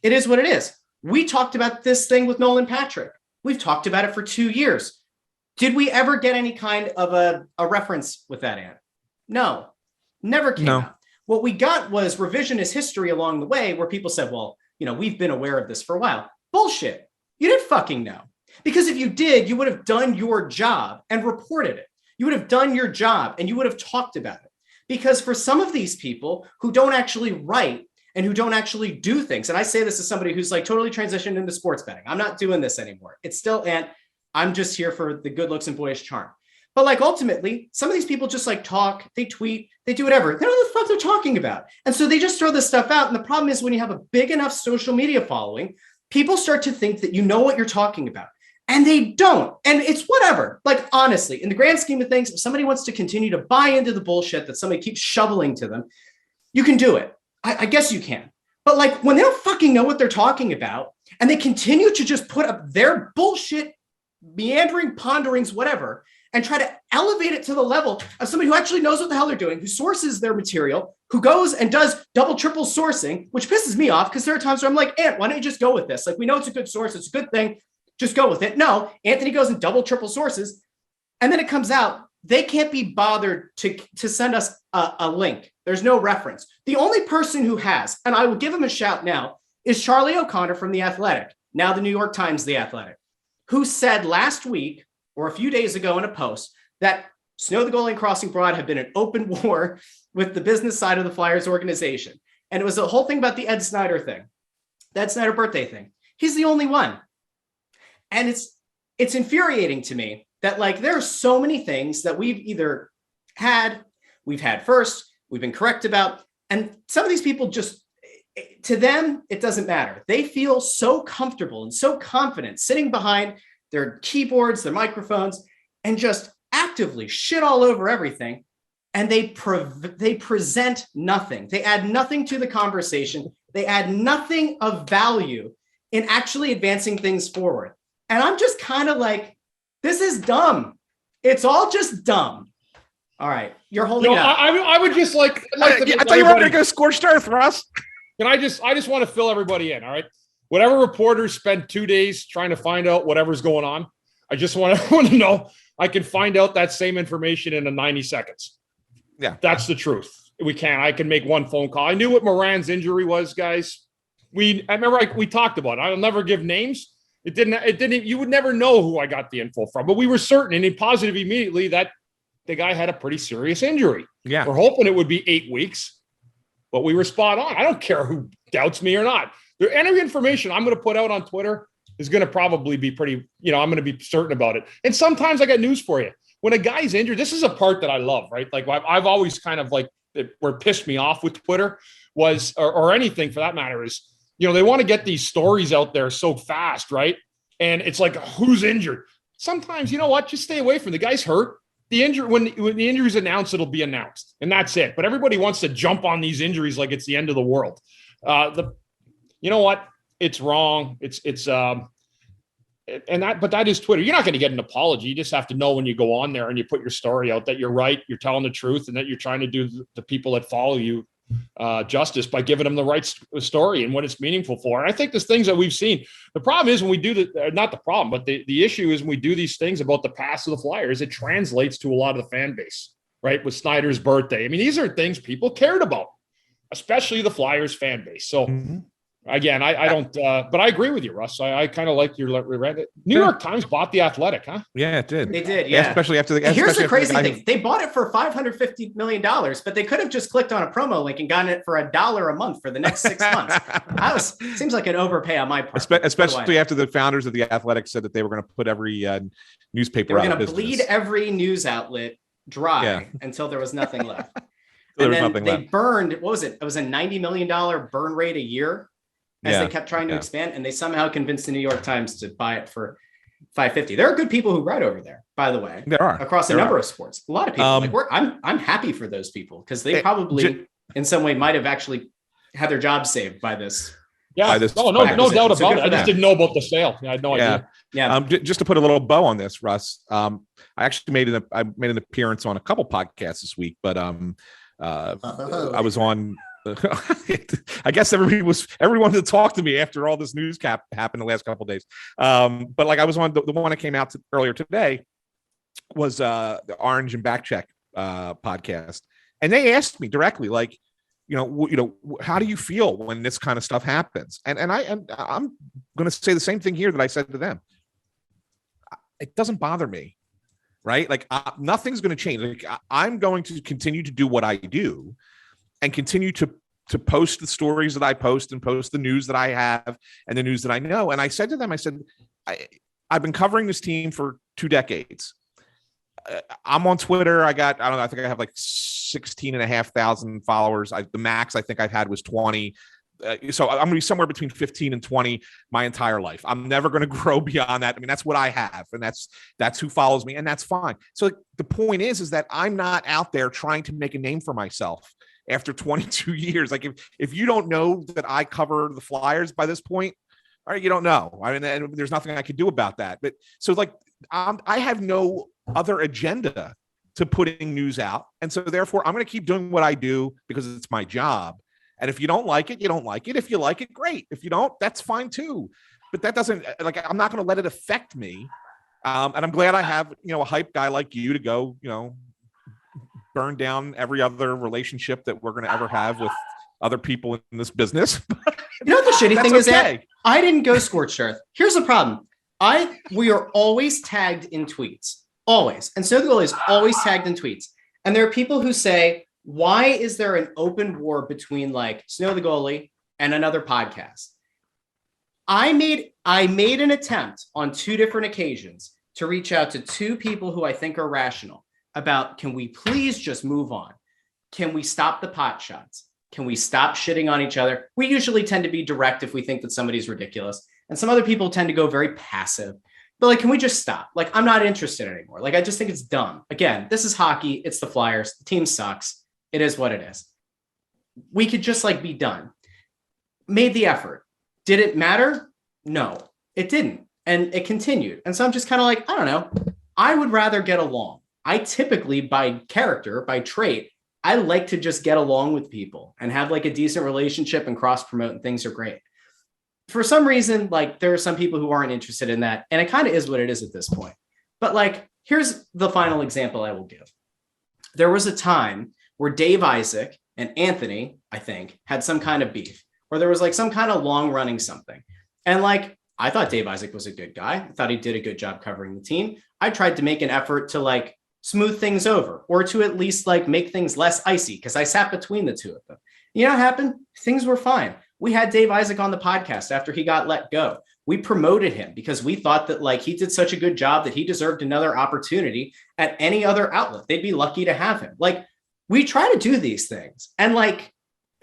it is what it is. We talked about this thing with Nolan Patrick. We've talked about it for 2 years. Did we ever get any kind of a reference with that, Ant? No, never came out. What we got was revisionist history along the way, where people said, well, we've been aware of this for a while. Bullshit. You didn't fucking know. Because if you did, you would have done your job and reported it. You would have done your job and you would have talked about it. Because for some of these people who don't actually write and who don't actually do things, and I say this as somebody who's like totally transitioned into sports betting. I'm not doing this anymore. It's still, Ant, I'm just here for the good looks and boyish charm. But like, ultimately, some of these people just like talk, they tweet, they do whatever. They don't know what the fuck they're talking about. And so they just throw this stuff out. And the problem is, when you have a big enough social media following, people start to think that you know what you're talking about. And they don't. And it's whatever. Like, honestly, in the grand scheme of things, if somebody wants to continue to buy into the bullshit that somebody keeps shoveling to them, you can do it. I guess you can. But like, when they don't fucking know what they're talking about and they continue to just put up their bullshit, meandering ponderings, whatever, and try to elevate it to the level of somebody who actually knows what the hell they're doing, who sources their material, who goes and does double, triple sourcing, which pisses me off, because there are times where I'm like, Ant, why don't you just go with this? Like, we know it's a good source. It's a good thing. Just go with it. No, Anthony goes and double, triple sources. And then it comes out they can't be bothered to send us a link. There's no reference. The only person who has, and I will give him a shout now, is Charlie O'Connor from The Athletic, now the New York Times, The Athletic, who said last week or a few days ago in a post that Snow the Goalie and Crossing Broad have been in open war with the business side of the Flyers organization. And it was a whole thing about the Ed Snyder thing, the Ed Snyder birthday thing. He's the only one. And it's infuriating to me that like there are so many things that we've had first, we've been correct about, and some of these people just, to them, it doesn't matter. They feel so comfortable and so confident sitting behind their keyboards, their microphones, and just actively shit all over everything. And they present nothing. They add nothing to the conversation. They add nothing of value in actually advancing things forward. And I'm just kind of like, this is dumb. It's all just dumb. All right, you're holding it up. I would just like to I thought you were going to go scorched earth, Russ. Can I just want to fill everybody in. All right. Whatever reporters spend 2 days trying to find out whatever's going on, I just want everyone to know I can find out that same information in 90 seconds. Yeah. That's the truth. I can make one phone call. I knew what Moran's injury was, guys. I remember we talked about it. I'll never give names. It didn't, you would never know who I got the info from, but we were certain and in positive immediately that the guy had a pretty serious injury. Yeah. We're hoping it would be 8 weeks, but we were spot on. I don't care who doubts me or not. Any information I'm going to put out on Twitter is going to probably be pretty, I'm going to be certain about it. And sometimes I got news for you. When a guy's injured, this is a part that I love, right? Like I've always kind of like, where pissed me off with Twitter was, or anything for that matter, is, they want to get these stories out there so fast, right? And it's like, who's injured? Sometimes, you know what? Just stay away from the guy's hurt. The injury, when the injury is announced, it'll be announced, and that's it. But everybody wants to jump on these injuries like it's the end of the world. You know what? It's wrong. But that is Twitter. You're not going to get an apology. You just have to know when you go on there and you put your story out that you're right, you're telling the truth, and that you're trying to do the people that follow you justice by giving them the right story and what it's meaningful for. And I think there's things that we've seen. The problem is when we do not the problem, but the issue is when we do these things about the past of the Flyers, it translates to a lot of the fan base, right? With Snyder's birthday. I mean, these are things people cared about, especially the Flyers fan base. So again, I don't, but I agree with you, Russ. I kind of like your New York Times bought The Athletic, huh? Yeah, it did. They did, yeah. Especially after the. Here's the crazy thing: they bought it for $550 million, but they could have just clicked on a promo link and gotten it for $1 a month for the next 6 months. Seems like an overpay on my part. Especially after the founders of The Athletic said that they were going to put every newspaper. They were going to bleed every news outlet dry until there was nothing left. And then they burned. What was it? It was a $90 million burn rate a year. As they kept trying to expand, and they somehow convinced the New York Times to buy it for $550. There are good people who write over there, by the way. There are across a number of sports. A lot of people. I'm happy for those people because they probably in some way might have actually had their jobs saved by this. Yeah, no doubt about it. I just didn't know about the sale. I had no idea. Yeah. Just to put a little bow on this, Russ. I actually made an appearance on a couple podcasts this week, but I was on. I guess everyone wanted to talk to me after all this news happened the last couple of days. But like I was on the one that came out earlier today was the Orange and Backcheck podcast, and they asked me directly, like, how do you feel when this kind of stuff happens? And I'm going to say the same thing here that I said to them. It doesn't bother me, right? Like nothing's going to change. Like I'm going to continue to do what I do. And continue to post the stories that I post and post the news that I have and the news that I know. And I said to them, I've been covering this team for 2 decades. I'm on Twitter. I think I have like 16,500 followers. The max I think I've had was 20. So I'm going to be somewhere between 15 and 20 my entire life. I'm never going to grow beyond that. I mean, that's what I have. And that's who follows me. And that's fine. So the point is that I'm not out there trying to make a name for myself. After 22 years, like if you don't know that I cover the Flyers by this point, all right, you don't know. I mean, and there's nothing I could do about that. But so like, I have no other agenda to putting news out, and so therefore I'm going to keep doing what I do because it's my job. And if you don't like it, you don't like it. If you like it, great. If you don't, that's fine too. But that doesn't I'm not going to let it affect me And I'm glad I have, a hype guy like you to go, burn down every other relationship that we're going to ever have with other people in this business. You know what the shitty thing is, okay. Ed? I didn't go scorched earth. Here's the problem. We are always tagged in tweets. Always. And so the goalie is always tagged in tweets. And there are people who say, why is there an open war between like Snow the Goalie and another podcast? I made an attempt on 2 different occasions to reach out to 2 people who I think are rational about, can we please just move on? Can we stop the pot shots? Can we stop shitting on each other? We usually tend to be direct if we think that somebody's ridiculous. And some other people tend to go very passive. But like, can we just stop? Like, I'm not interested anymore. Like, I just think it's dumb. Again, this is hockey. It's the Flyers. The team sucks. It is what it is. We could just like be done. Made the effort. Did it matter? No, it didn't. And it continued. And so I'm just kind of like, I don't know. I would rather get along. I typically, by character, by trait, I like to just get along with people and have like a decent relationship and cross promote, and things are great. For some reason, like there are some people who aren't interested in that. And it kind of is what it is at this point. But like, here's the final example I will give. There was a time where Dave Isaac and Anthony, I think, had some kind of beef, or there was like some kind of long running something. And like, I thought Dave Isaac was a good guy. I thought he did a good job covering the team. I tried to make an effort to like smooth things over, or to at least like make things less icy, because I sat between the 2 of them. You know what happened? Things were fine. We had Dave Isaac on the podcast after he got let go. We promoted him because we thought that like he did such a good job that he deserved another opportunity at any other outlet. They'd be lucky to have him. Like, we try to do these things. And like,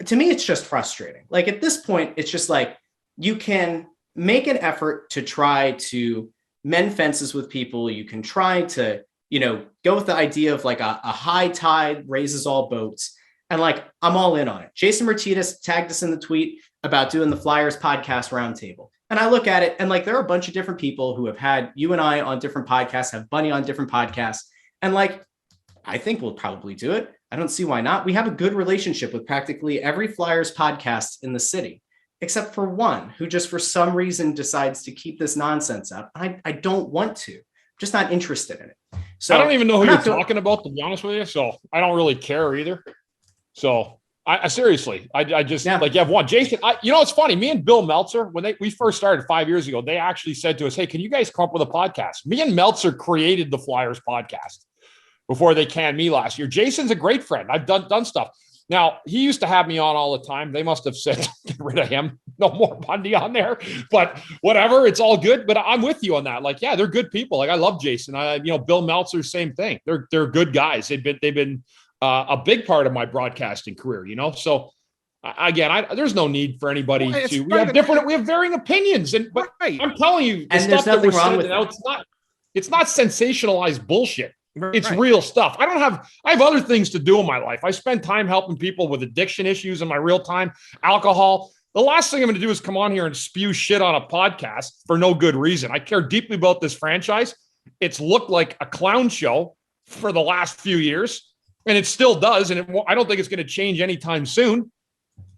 to me, it's just frustrating. Like at this point, it's just like, you can make an effort to try to mend fences with people. You can try to, go with the idea of like a high tide raises all boats. And like, I'm all in on it. Jason Martinez tagged us in the tweet about doing the Flyers podcast roundtable. And I look at it and like, there are a bunch of different people who have had you and I on different podcasts, have Bunny on different podcasts. And like, I think we'll probably do it. I don't see why not. We have a good relationship with practically every Flyers podcast in the city, except for one who just for some reason decides to keep this nonsense up. I don't want to. I'm just not interested in it. So I don't even know who you're talking about, to be honest with you. So I don't really care either. So I seriously, I just like, you have one Jason. It's funny. Me and Bill Meltzer, when we first started 5 years ago, they actually said to us, "Hey, can you guys come up with a podcast?" Me and Meltzer created the Flyers podcast before they canned me last year. Jason's a great friend. I've done stuff. Now, he used to have me on all the time. They must have said, get rid of him. No more Bundy on there. But whatever, it's all good. But I'm with you on that. Like, yeah, they're good people. Like, I love Jason. Bill Meltzer, same thing. They're good guys. They've been a big part of my broadcasting career, So again, there's no need for anybody to. We have varying opinions, but I'm telling you, and there's nothing wrong with it. It's not sensationalized bullshit. It's real stuff. I have other things to do in my life. I spend time helping people with addiction issues in my real time, alcohol. The last thing I'm going to do is come on here and spew shit on a podcast for no good reason. I care deeply about this franchise. It's looked like a clown show for the last few years, and it still does. And I don't think it's going to change anytime soon,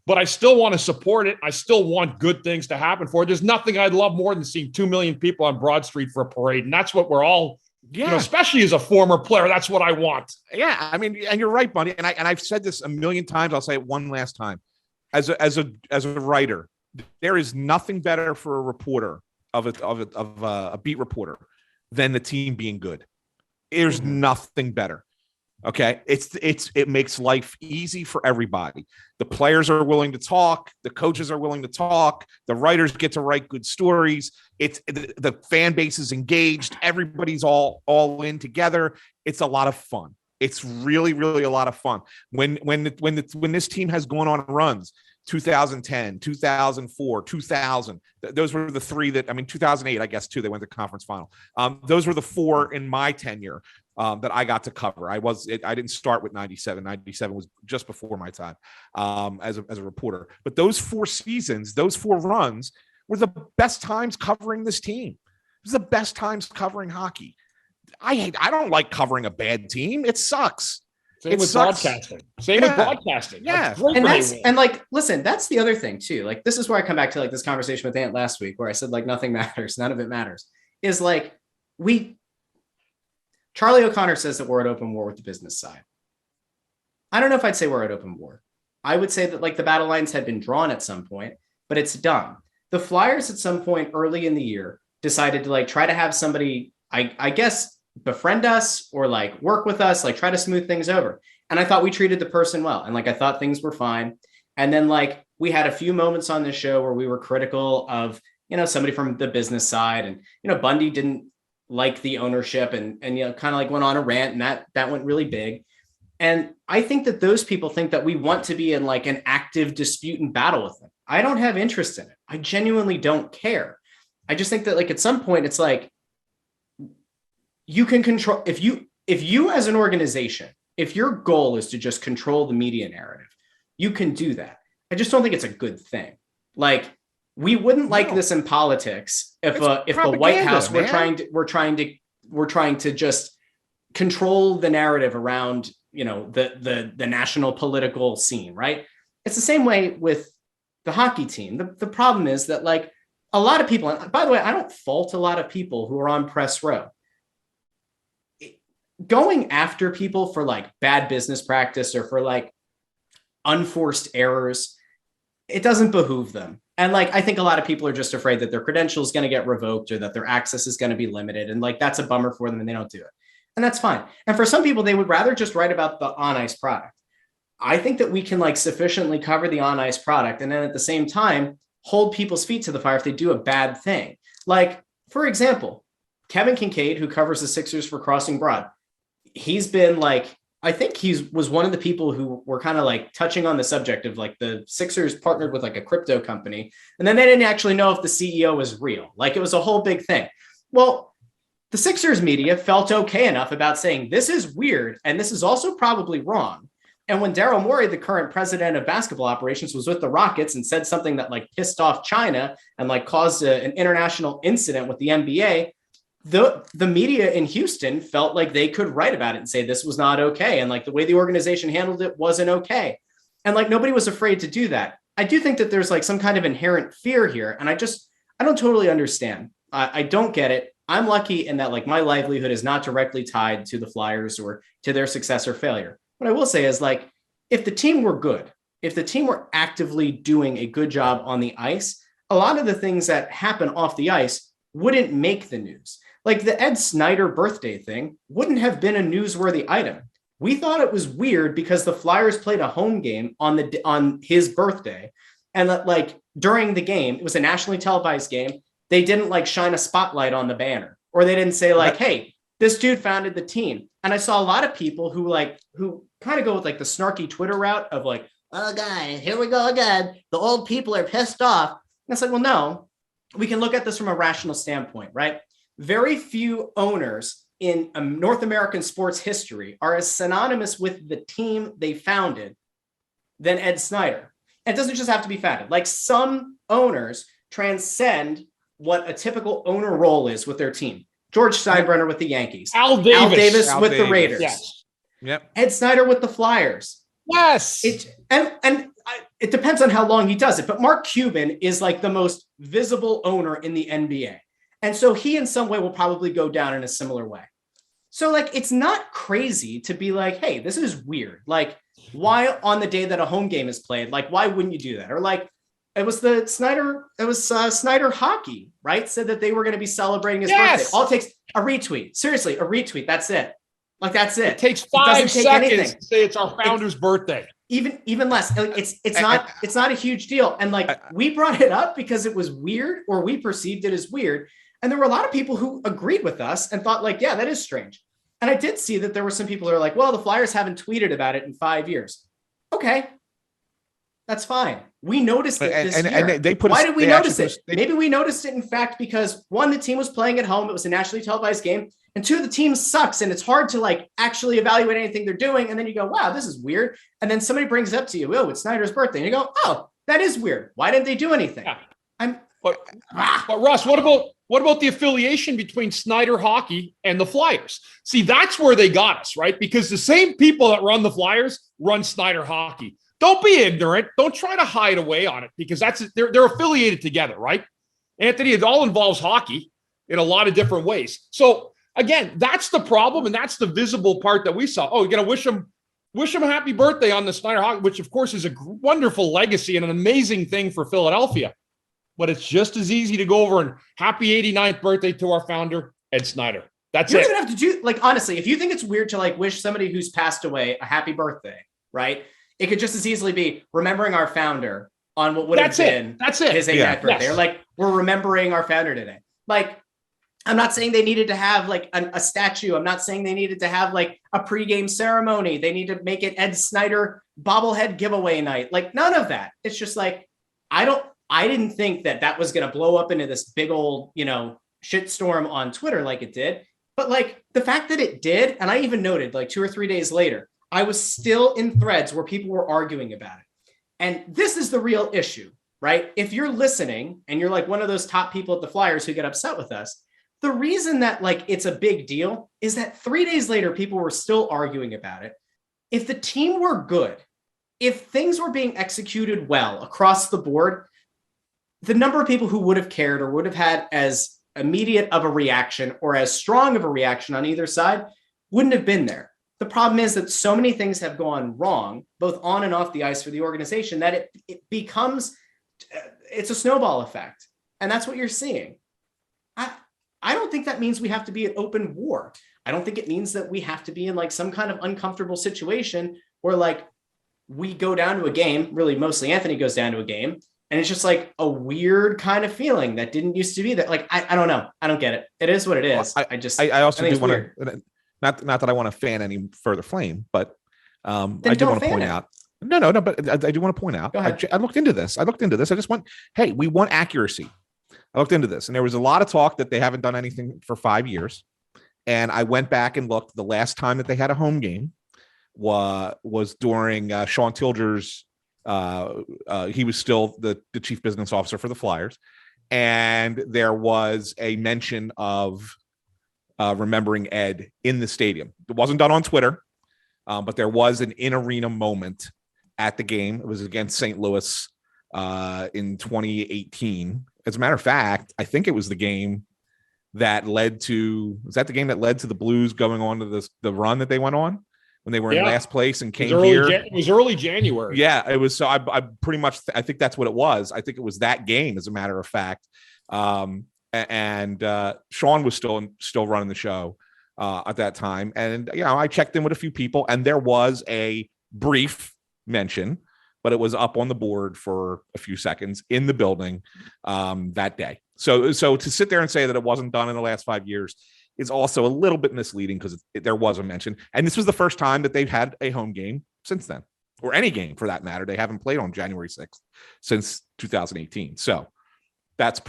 but I still want to support it. I still want good things to happen for it. There's nothing I'd love more than seeing 2 million people on Broad Street for a parade. And that's what we're all, especially as a former player, that's what I want. Yeah. I mean, and you're right, Bunny. And I've said this a million times. I'll say it one last time. As a writer, there is nothing better for a reporter of a beat reporter than the team being good. There's nothing better. Okay. It makes life easy for everybody. The players are willing to talk. The coaches are willing to talk. The writers get to write good stories. It's the fan base is engaged. Everybody's all in together. It's a lot of fun. It's really, really a lot of fun. When this team has gone on runs, 2010, 2004, 2000, those were the 3 2008, I guess too, they went to conference final. Those were the 4 in my tenure that I got to cover. I didn't start with 97. 97 was just before my time as a reporter. But those 4 seasons, those 4 runs were the best times covering this team. It was the best times covering hockey. I don't like covering a bad team. It sucks. Same with broadcasting. Yeah. Listen, that's the other thing too. Like, this is where I come back to like this conversation with Ant last week, where I said like nothing matters, none of it matters. Is like, Charlie O'Connor says that we're at open war with the business side. I don't know if I'd say we're at open war. I would say that like the battle lines had been drawn at some point, but it's done. The Flyers at some point early in the year decided to like try to have somebody, I guess, befriend us or like work with us, like try to smooth things over. And I thought we treated the person well. And like, I thought things were fine. And then like, we had a few moments on this show where we were critical of, somebody from the business side, and, Bundy didn't like the ownership and kind of like went on a rant, and that went really big. And I think that those people think that we want to be in like an active dispute and battle with them. I don't have interest in it. I genuinely don't care. I just think that like at some point it's like you can control if you as an organization, if your goal is to just control the media narrative, you can do that. I just don't think it's a good thing. Like we wouldn't like this in politics if the White House were trying to just control the narrative around the national political scene, right? It's the same way with the hockey team. The problem is that like a lot of people, and by the way, I don't fault a lot of people who are on press row. Going after people for like bad business practice or for like unforced errors, it doesn't behoove them. And like, I think a lot of people are just afraid that their credential is going to get revoked or that their access is going to be limited. And like, that's a bummer for them and they don't do it. And that's fine. And for some people, they would rather just write about the on-ice product. I think that we can like sufficiently cover the on-ice product and then at the same time, hold people's feet to the fire if they do a bad thing. Like, for example, Kevin Kincaid, who covers the Sixers for Crossing Broad, he's been like, I think was one of the people who were kind of like touching on the subject of like the Sixers partnered with like a crypto company. And then they didn't actually know if the CEO was real. Like it was a whole big thing. Well, the Sixers media felt okay enough about saying this is weird and this is also probably wrong. And when Daryl Morey, the current president of basketball operations, was with the Rockets and said something that like pissed off China and like caused an international incident with the NBA, the media in Houston felt like they could write about it and say this was not okay. And like the way the organization handled it wasn't okay. And like nobody was afraid to do that. I do think that there's like some kind of inherent fear here. And I don't totally understand. I don't get it. I'm lucky in that like my livelihood is not directly tied to the Flyers or to their success or failure. What I will say is like, if the team were good, if the team were actively doing a good job on the ice, a lot of the things that happen off the ice wouldn't make the news. Like the Ed Snyder birthday thing wouldn't have been a newsworthy item. We thought it was weird because the Flyers played a home game on his birthday. And like during the game, it was a nationally televised game. They didn't like shine a spotlight on the banner, or they didn't say like, hey, this dude founded the team. And I saw a lot of people who kind of go with like the snarky Twitter route of like, oh guys, here we go again. The old people are pissed off. And it's like, well, no, we can look at this from a rational standpoint, right? Very few owners in North American sports history are as synonymous with the team they founded than Ed Snyder. And it doesn't just have to be founded. Like some owners transcend what a typical owner role is with their team. George Steinbrenner with the Yankees. Al Davis with the Raiders. Yes. Yep. Ed Snyder with the Flyers. Yes. It depends on how long he does it, but Mark Cuban is like the most visible owner in the NBA. And so he in some way will probably go down in a similar way. So like, it's not crazy to be like, hey, this is weird. Like why on the day that a home game is played, like, why wouldn't you do that? Or like, Snyder Hockey, right? Said that they were going to be celebrating his birthday. All it takes a retweet. Seriously, a retweet. That's it. Like, that's it. It takes 5 seconds to say it's our founder's birthday. Even less. It's not a huge deal. And like, we brought it up because it was weird, or we perceived it as weird. And there were a lot of people who agreed with us and thought like, yeah, that is strange. And I did see that there were some people who are like, well, the Flyers haven't tweeted about it in 5 years. Okay. That's fine. We noticed it this year. And why did we notice it? Maybe we noticed it, in fact, because one, the team was playing at home. It was a nationally televised game. And two, the team sucks. And it's hard to like actually evaluate anything they're doing. And then you go, wow, this is weird. And then somebody brings it up to you. Oh, it's Snyder's birthday. And you go, oh, that is weird. Why didn't they do anything? Yeah. But Russ, what about the affiliation between Snyder Hockey and the Flyers? See, that's where they got us, right? Because the same people that run the Flyers run Snyder Hockey. Don't be ignorant. Don't try to hide away on it, because they're affiliated together, right? Anthony, it all involves hockey. in a lot of different ways. So again, that's the problem, and that's the visible part that we saw. Oh, you're gonna wish him a happy birthday on the Snyder Hawk, which of course is a wonderful legacy and an amazing thing for Philadelphia. But it's just as easy to go over and happy 89th birthday to our founder, Ed Snyder. That's you it. don't even have to do, like, honestly, if you think it's weird to like wish somebody who's passed away a happy birthday, right? It could just as easily be remembering our founder on what would have been his 89th birthday. Yes. Or like, we're remembering our founder today. Like, I'm not saying they needed to have like a statue. I'm not saying they needed to have like a pregame ceremony. They need to make it Ed Snyder bobblehead giveaway night. Like, none of that. It's just like, I didn't think that was going to blow up into this big old, shitstorm on Twitter like it did. But like the fact that it did, and I even noted like 2 or 3 days later, I was still in threads where people were arguing about it. And this is the real issue, right? If you're listening and you're like one of those top people at the Flyers who get upset with us, the reason that like it's a big deal is that 3 days later, people were still arguing about it. If the team were good, if things were being executed well across the board, the number of people who would have cared or would have had as immediate of a reaction or as strong of a reaction on either side wouldn't have been there. The problem is that so many things have gone wrong, both on and off the ice for the organization, that it becomes, it's a snowball effect. And that's what you're seeing. I don't think that means we have to be at open war. I don't think it means that we have to be in like some kind of uncomfortable situation where like we go down to a game, really mostly Anthony goes down to a game, and it's just like a weird kind of feeling that didn't used to be there. Like, I don't know. I don't get it. It is what it is. I also do want to, not that I want to fan any further flame, but I do want to point out. No, but I do want to point out. I looked into this. I just went, hey, we want accuracy. I looked into this, and there was a lot of talk that they haven't done anything for 5 years. And I went back and looked. The last time that they had a home game was during Sean Tilger's. He was still the chief business officer for the Flyers, and there was a mention of remembering Ed in the stadium. It wasn't done on Twitter, but there was an in-arena moment at the game. It was against St. Louis in 2018. As a matter of fact, I think it was the game that led to the Blues going on to the run that they went on when they were in last place and came here. It was early January. Yeah, it was. So I pretty much, I think that's what it was. I think it was that game, as a matter of fact. And Sean was still running the show at that time. And, I checked in with a few people, and there was a brief mention, but it was up on the board for a few seconds in the building that day. So to sit there and say that it wasn't done in the last 5 years is also a little bit misleading, because there was a mention. And this was the first time that they've had a home game since then, or any game for that matter. They haven't played on January 6th since 2018. So that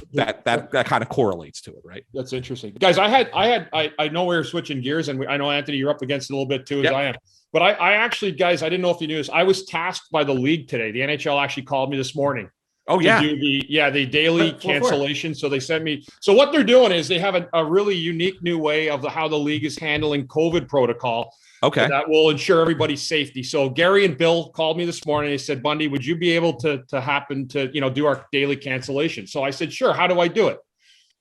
kind of correlates to it, right? That's interesting, guys. I know we're switching gears, and I know, Anthony, you're up against it a little bit too, as I am. But I actually, guys, I didn't know if you knew this. I was tasked by the league today. The NHL actually called me this morning. Oh, yeah. To do the daily cancellation. So they sent me. So what they're doing is they have a really unique new way of how the league is handling COVID protocol. Okay. That will ensure everybody's safety. So Gary and Bill called me this morning. They said, Bundy, would you be able to happen to, do our daily cancellation? So I said, sure. How do I do it?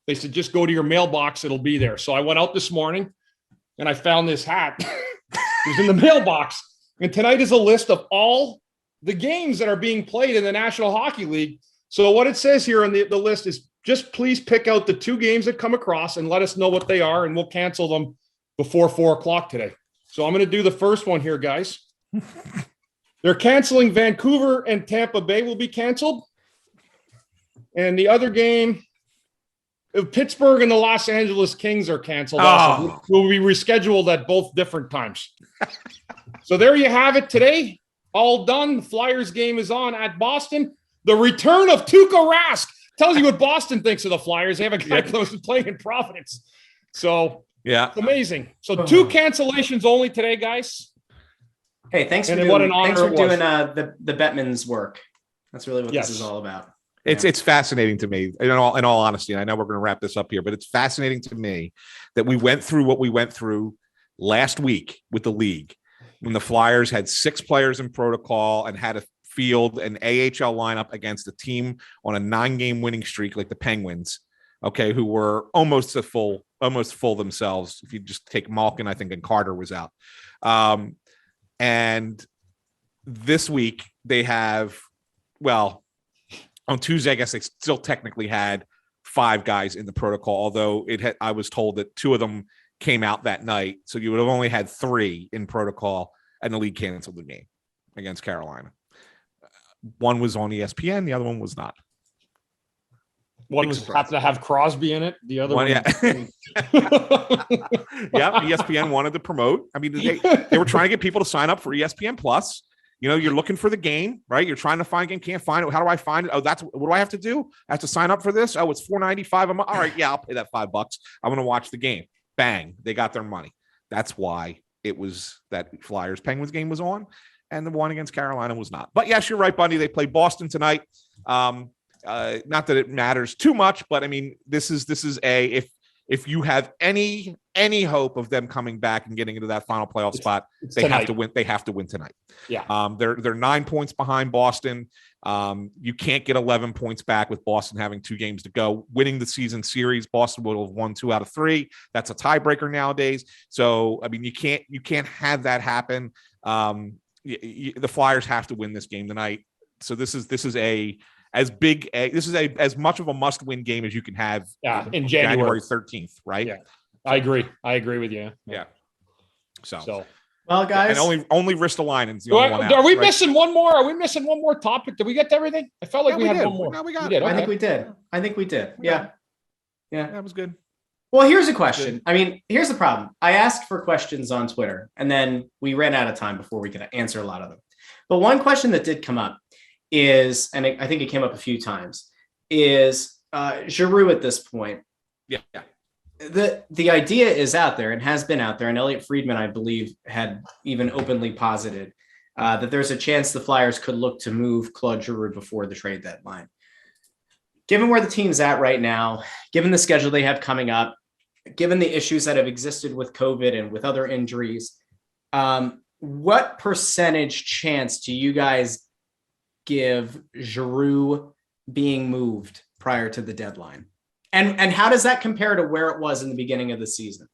They said, just go to your mailbox. It'll be there. So I went out this morning and I found this hat. It was in the mailbox. And tonight is a list of all the games that are being played in the National Hockey League. So what it says here on the list is just please pick out the 2 games that come across and let us know what they are, and we'll cancel them before 4:00 today. So I'm going to do the first one here, guys. They're canceling Vancouver and Tampa Bay will be canceled. And the other game, Pittsburgh and the Los Angeles Kings are canceled. Also. Will be rescheduled at both different times. So there you have it today. All done. The Flyers game is on at Boston. The return of Tuukka Rask tells you what Boston thinks of the Flyers. They have a guy close to playing in Providence. So it's amazing. So 2 cancellations only today, guys. Hey, thanks for doing the Bettman's work. That's really what this is all about. It's fascinating to me, in all honesty, and I know we're going to wrap this up here, but it's fascinating to me that we went through what we went through last week with the league, when the Flyers had 6 players in protocol and had to field an AHL lineup against a team on a 9-game winning streak like the Penguins, okay, who were almost full themselves. If you just take Malkin, I think, and Carter was out. And this week they have, well, on Tuesday, I guess they still technically had 5 guys in the protocol, although I was told that 2 of them came out that night. So you would have only had 3 in protocol, and the league canceled the game against Carolina. One was on ESPN, the other one was not. One was happened to have Crosby in it. The other one, yeah. Yeah, ESPN wanted to promote. I mean, they were trying to get people to sign up for ESPN Plus. You know, you're looking for the game, right? You're trying to find a game, can't find it. How do I find it? Oh, what do I have to do? I have to sign up for this. Oh, it's $4.95 a month. All right, yeah, I'll pay that $5. I want to watch the game. Bang, they got their money. That's why it was that Flyers Penguins game was on, and the one against Carolina was not. But yes, you're right, Bundy. They play Boston tonight. Not that it matters too much, but I mean, this is if you have any hope of them coming back and getting into that final playoff spot, they tonight. Have to win. They have to win tonight. Yeah. They're 9 points behind Boston. You can't get 11 points back with Boston having 2 games to go. Winning the season series, Boston will have won 2 out of 3. That's a tiebreaker nowadays. So I mean, you can't have that happen. The Flyers have to win this game tonight. So this is as much of a must-win game as you can have. Yeah, in January 13th, right? Yeah, I agree. I agree with you. Yeah. So well, guys, and only Ristolainen's the only one out. Are we missing one more? Are we missing one more topic? Did we get to everything? I felt like we had one more. No, we got it. Okay. I think we did. Yeah. That was good. Well, here's a question. I mean, here's the problem. I asked for questions on Twitter, and then we ran out of time before we could answer a lot of them. But one question that did come up is, and I think it came up a few times, is Giroux at this point. Yeah. The idea is out there and has been out there, and Elliot Friedman, I believe, had even openly posited that there's a chance the Flyers could look to move Claude Giroux before the trade deadline. Given where the team's at right now, given the schedule they have coming up, given the issues that have existed with COVID and with other injuries, what percentage chance do you guys give Giroux being moved prior to the deadline? And how does that compare to where it was in the beginning of the season?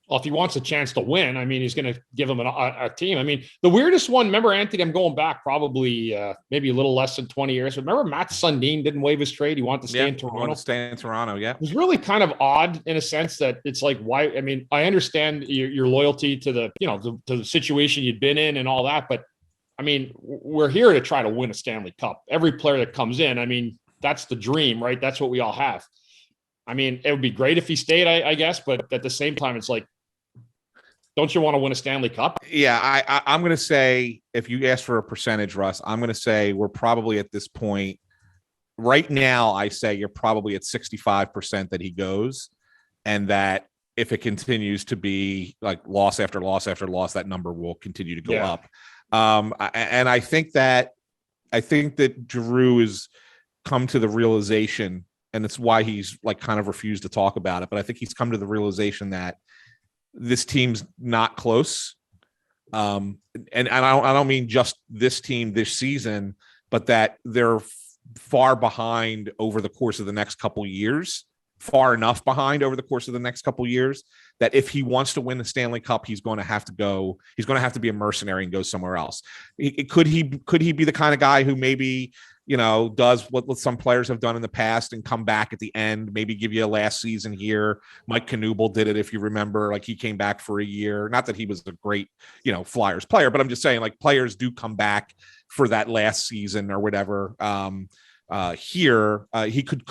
Well, if he wants a chance to win, I mean, he's going to give him a team. I mean, the weirdest one, remember, Anthony, I'm going back probably maybe a little less than 20 years. Remember Matt Sundin didn't waive his trade. He wanted to stay in Toronto. He wanted to stay in Toronto, yeah. It was really kind of odd in a sense that it's like, why? I mean, I understand your loyalty to the, to the situation you'd been in and all that. But, I mean, we're here to try to win a Stanley Cup. Every player that comes in, I mean, that's the dream, right? That's what we all have. I mean, it would be great if he stayed, I guess. But at the same time, it's like, don't you want to win a Stanley Cup? Yeah, I'm going to say, if you ask for a percentage, Russ, I'm going to say we're probably at this point right now. I say you're probably at 65% that he goes, and that if it continues to be like loss after loss after loss, that number will continue to go up. And I think that Giroux has come to the realization, and it's why he's like kind of refused to talk about it. But I think he's come to the realization that this team's not close. And I don't mean just this team this season, but that they're far behind over the course of the next couple of years, far enough behind over the course of the next couple of years that if he wants to win the Stanley Cup, he's going to have to be a mercenary and go somewhere else. Could he be the kind of guy who maybe, does what some players have done in the past and come back at the end, maybe give you a last season here? Mike Knuble did it, if you remember, like he came back for a year. Not that he was a great, Flyers player, but I'm just saying, like, players do come back for that last season or whatever. Could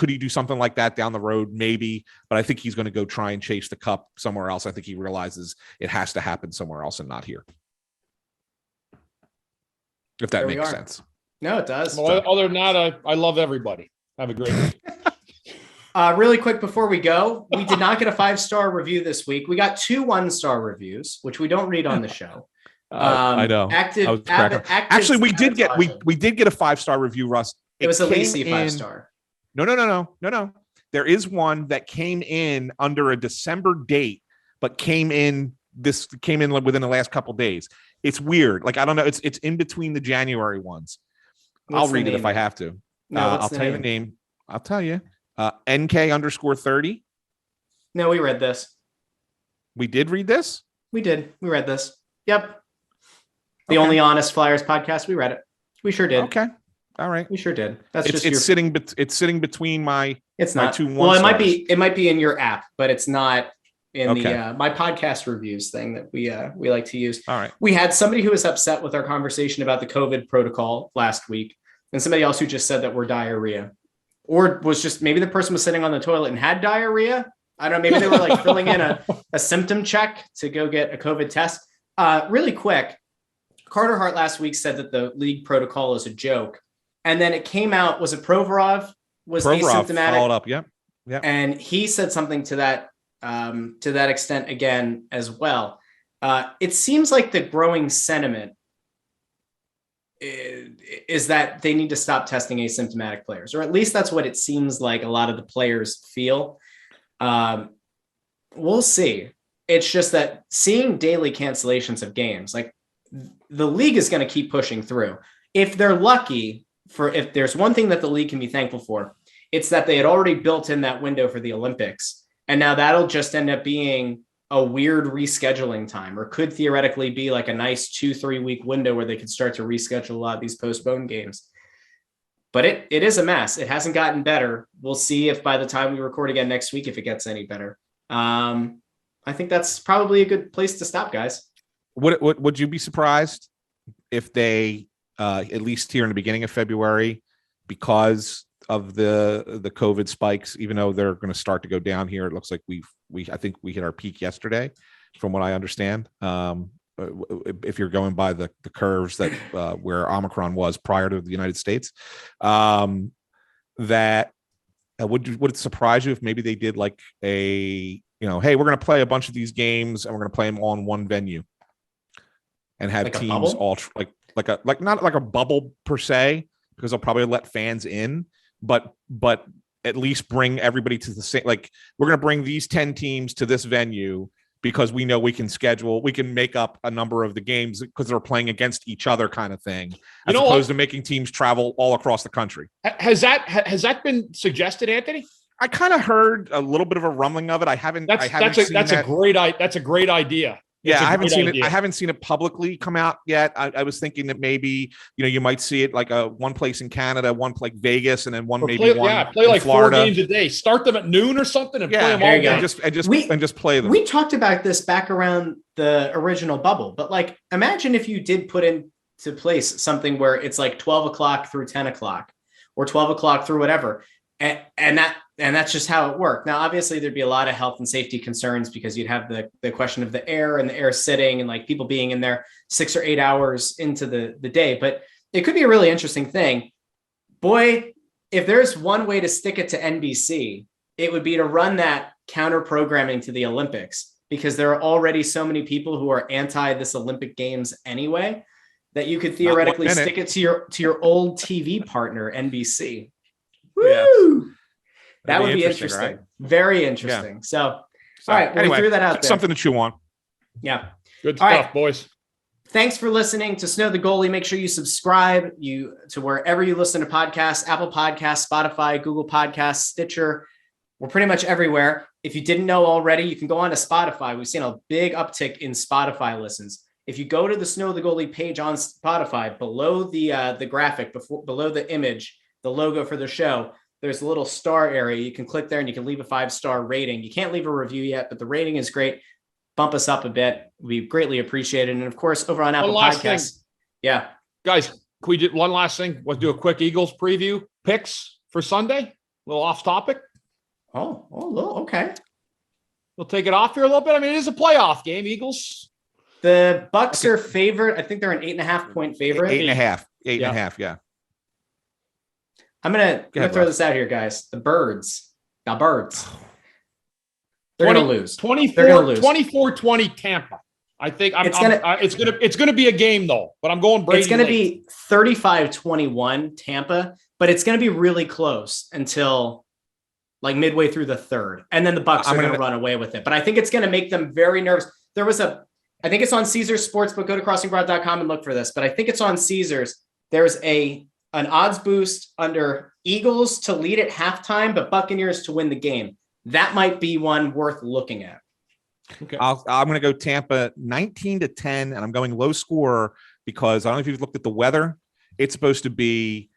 he do something like that down the road? Maybe, but I think he's going to go try and chase the cup somewhere else. I think he realizes it has to happen somewhere else and not here. If that makes sense. No, it does. Well, other than that, I love everybody. Have a great week. Really quick before we go, we did not get a 5-star review this week. We got 2 1-star reviews, which we don't read on the show. I know. Actually, we did get a 5-star review, Russ. It was a Lacey 5-star. No. There is one that came in under a December date, but came in within the last couple of days. It's weird. Like, I don't know. It's in between the January ones. I'll read it if I have to. I'll tell you the name. I'll tell you. NK_30. No, we read this. We did read this? We did. We read this. Yep. The Okay. Only Honest Flyers podcast. We read it. We sure did. Okay. All right. We sure did. That's It's sitting between my It's my not. two Well, one it might stars. be. It might be in your app, but it's not in Okay. the my podcast reviews thing that we like to use. All right. We had somebody who was upset with our conversation about the COVID protocol last week, and somebody else who just said that we're diarrhea, or was just maybe the person was sitting on the toilet and had diarrhea. I don't know. Maybe they were like filling in a symptom check to go get a COVID test. Really quick, Carter Hart last week said that the league protocol is a joke. And then it came out, was it Provorov was asymptomatic? Followed up, yeah. And he said something to that extent again as well. It seems like the growing sentiment is that they need to stop testing asymptomatic players, or at least that's what it seems like a lot of the players feel. We'll see. It's just that seeing daily cancellations of games, like the league is going to keep pushing through. If they're lucky, if there's one thing that the league can be thankful for, it's that they had already built in that window for the Olympics. And now that'll just end up being a weird rescheduling time, or could theoretically be like a nice 2-3 week window where they could start to reschedule a lot of these postponed games. But it is a mess. It hasn't gotten better. We'll see if by the time we record again next week, if it gets any better. I think that's probably a good place to stop, guys. Would you be surprised if they, at least here in the beginning of February, because of the COVID spikes, even though they're going to start to go down here, it looks like I think we hit our peak yesterday, from what I understand. If you're going by the curves that where Omicron was prior to the United States, that would it surprise you if maybe they did like hey, we're going to play a bunch of these games and we're going to play them all in one venue and have like teams all like not like a bubble per se, because they'll probably let fans in, but at least bring everybody to the same, like we're going to bring these 10 teams to this venue because we know we can make up a number of the games because they're playing against each other, kind of thing, as opposed to making teams travel all across the country. Has that been suggested, Anthony? I kind of heard a little bit of a rumbling of it. That's a great idea. Yeah, I haven't seen it publicly come out yet. I was thinking that maybe you might see it like one place in Canada, one like Vegas, and then one play like Florida. 4 games a day. Start them at noon or something and play them all day. And just play them. We talked about this back around the original bubble, but like imagine if you did put into place something where it's like 12 o'clock through 10 o'clock or 12 o'clock through whatever. And that's just how it worked. Now, obviously, there'd be a lot of health and safety concerns because you'd have the question of the air and the air sitting and like people being in there 6 or 8 hours into the day. But it could be a really interesting thing. Boy, if there's one way to stick it to NBC, it would be to run that counter programming to the Olympics, because there are already so many people who are anti this Olympic Games anyway, that you could theoretically stick it to your old TV partner, NBC. Woo! That would be interesting. Right? Very interesting. Yeah. So, all right. Well, anyway, we threw that out there. Something to chew on. Yeah. Good stuff, boys. Thanks for listening to Snow the Goalie. Make sure you subscribe to wherever you listen to podcasts, Apple Podcasts, Spotify, Google Podcasts, Stitcher. We're pretty much everywhere. If you didn't know already, you can go on to Spotify. We've seen a big uptick in Spotify listens. If you go to the Snow the Goalie page on Spotify, below the graphic, below the image, the logo for the show, there's a little star area. You can click there and you can leave a 5-star rating. You can't leave a review yet, but the rating is great. Bump us up a bit. We greatly appreciate it. And of course, over on Apple Podcasts. Yeah. Guys, can we do one last thing? Let's do a quick Eagles preview. Picks for Sunday. A little off topic. Okay. We'll take it off here a little bit. I mean, it is a playoff game, Eagles. The Bucks are favored. I think they're an 8.5 point favorite. 8.5. 8.5, yeah. I'm gonna throw this out here, guys. The birds. They're gonna lose. 24-20 Tampa. I think it's gonna be a game though, but I'm going Brady. It's gonna be 35-21 Tampa, but it's gonna be really close until like midway through the third, and then the Bucks are gonna run away with it. But I think it's gonna make them very nervous. I think it's on Caesars Sportsbook. Go to crossingbroad.com and look for this, but I think it's on Caesars. There's a an odds boost under Eagles to lead at halftime, but Buccaneers to win the game. That might be one worth looking at. Okay. I'm going to go Tampa 19-10, and I'm going low score because I don't know if you've looked at the weather. It's supposed to be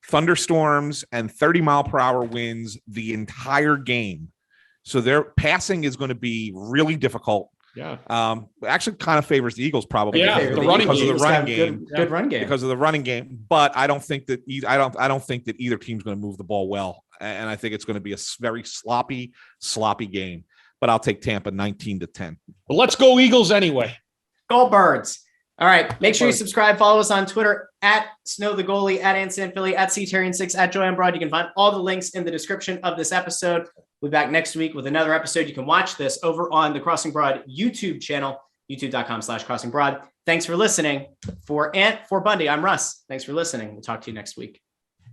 thunderstorms and 30-mile-per-hour winds the entire game. So their passing is going to be really difficult. Yeah. Actually kind of favors the Eagles probably. Yeah, because the running of the game. running game. Good run game. Because of the running game, but I don't think that either team's going to move the ball well, and I think it's going to be a very sloppy game. But I'll take Tampa 19-10. Well, let's go Eagles anyway. Go Birds. All right. Make sure you subscribe. Follow us on Twitter at Snow the Goalie, at Anson Philly, at CTarian6, at Joanne Broad. You can find all the links in the description of this episode. We'll be back next week with another episode. You can watch this over on the Crossing Broad YouTube channel, youtube.com/crossingbroad. Thanks for listening. For Bundy, I'm Russ. Thanks for listening. We'll talk to you next week.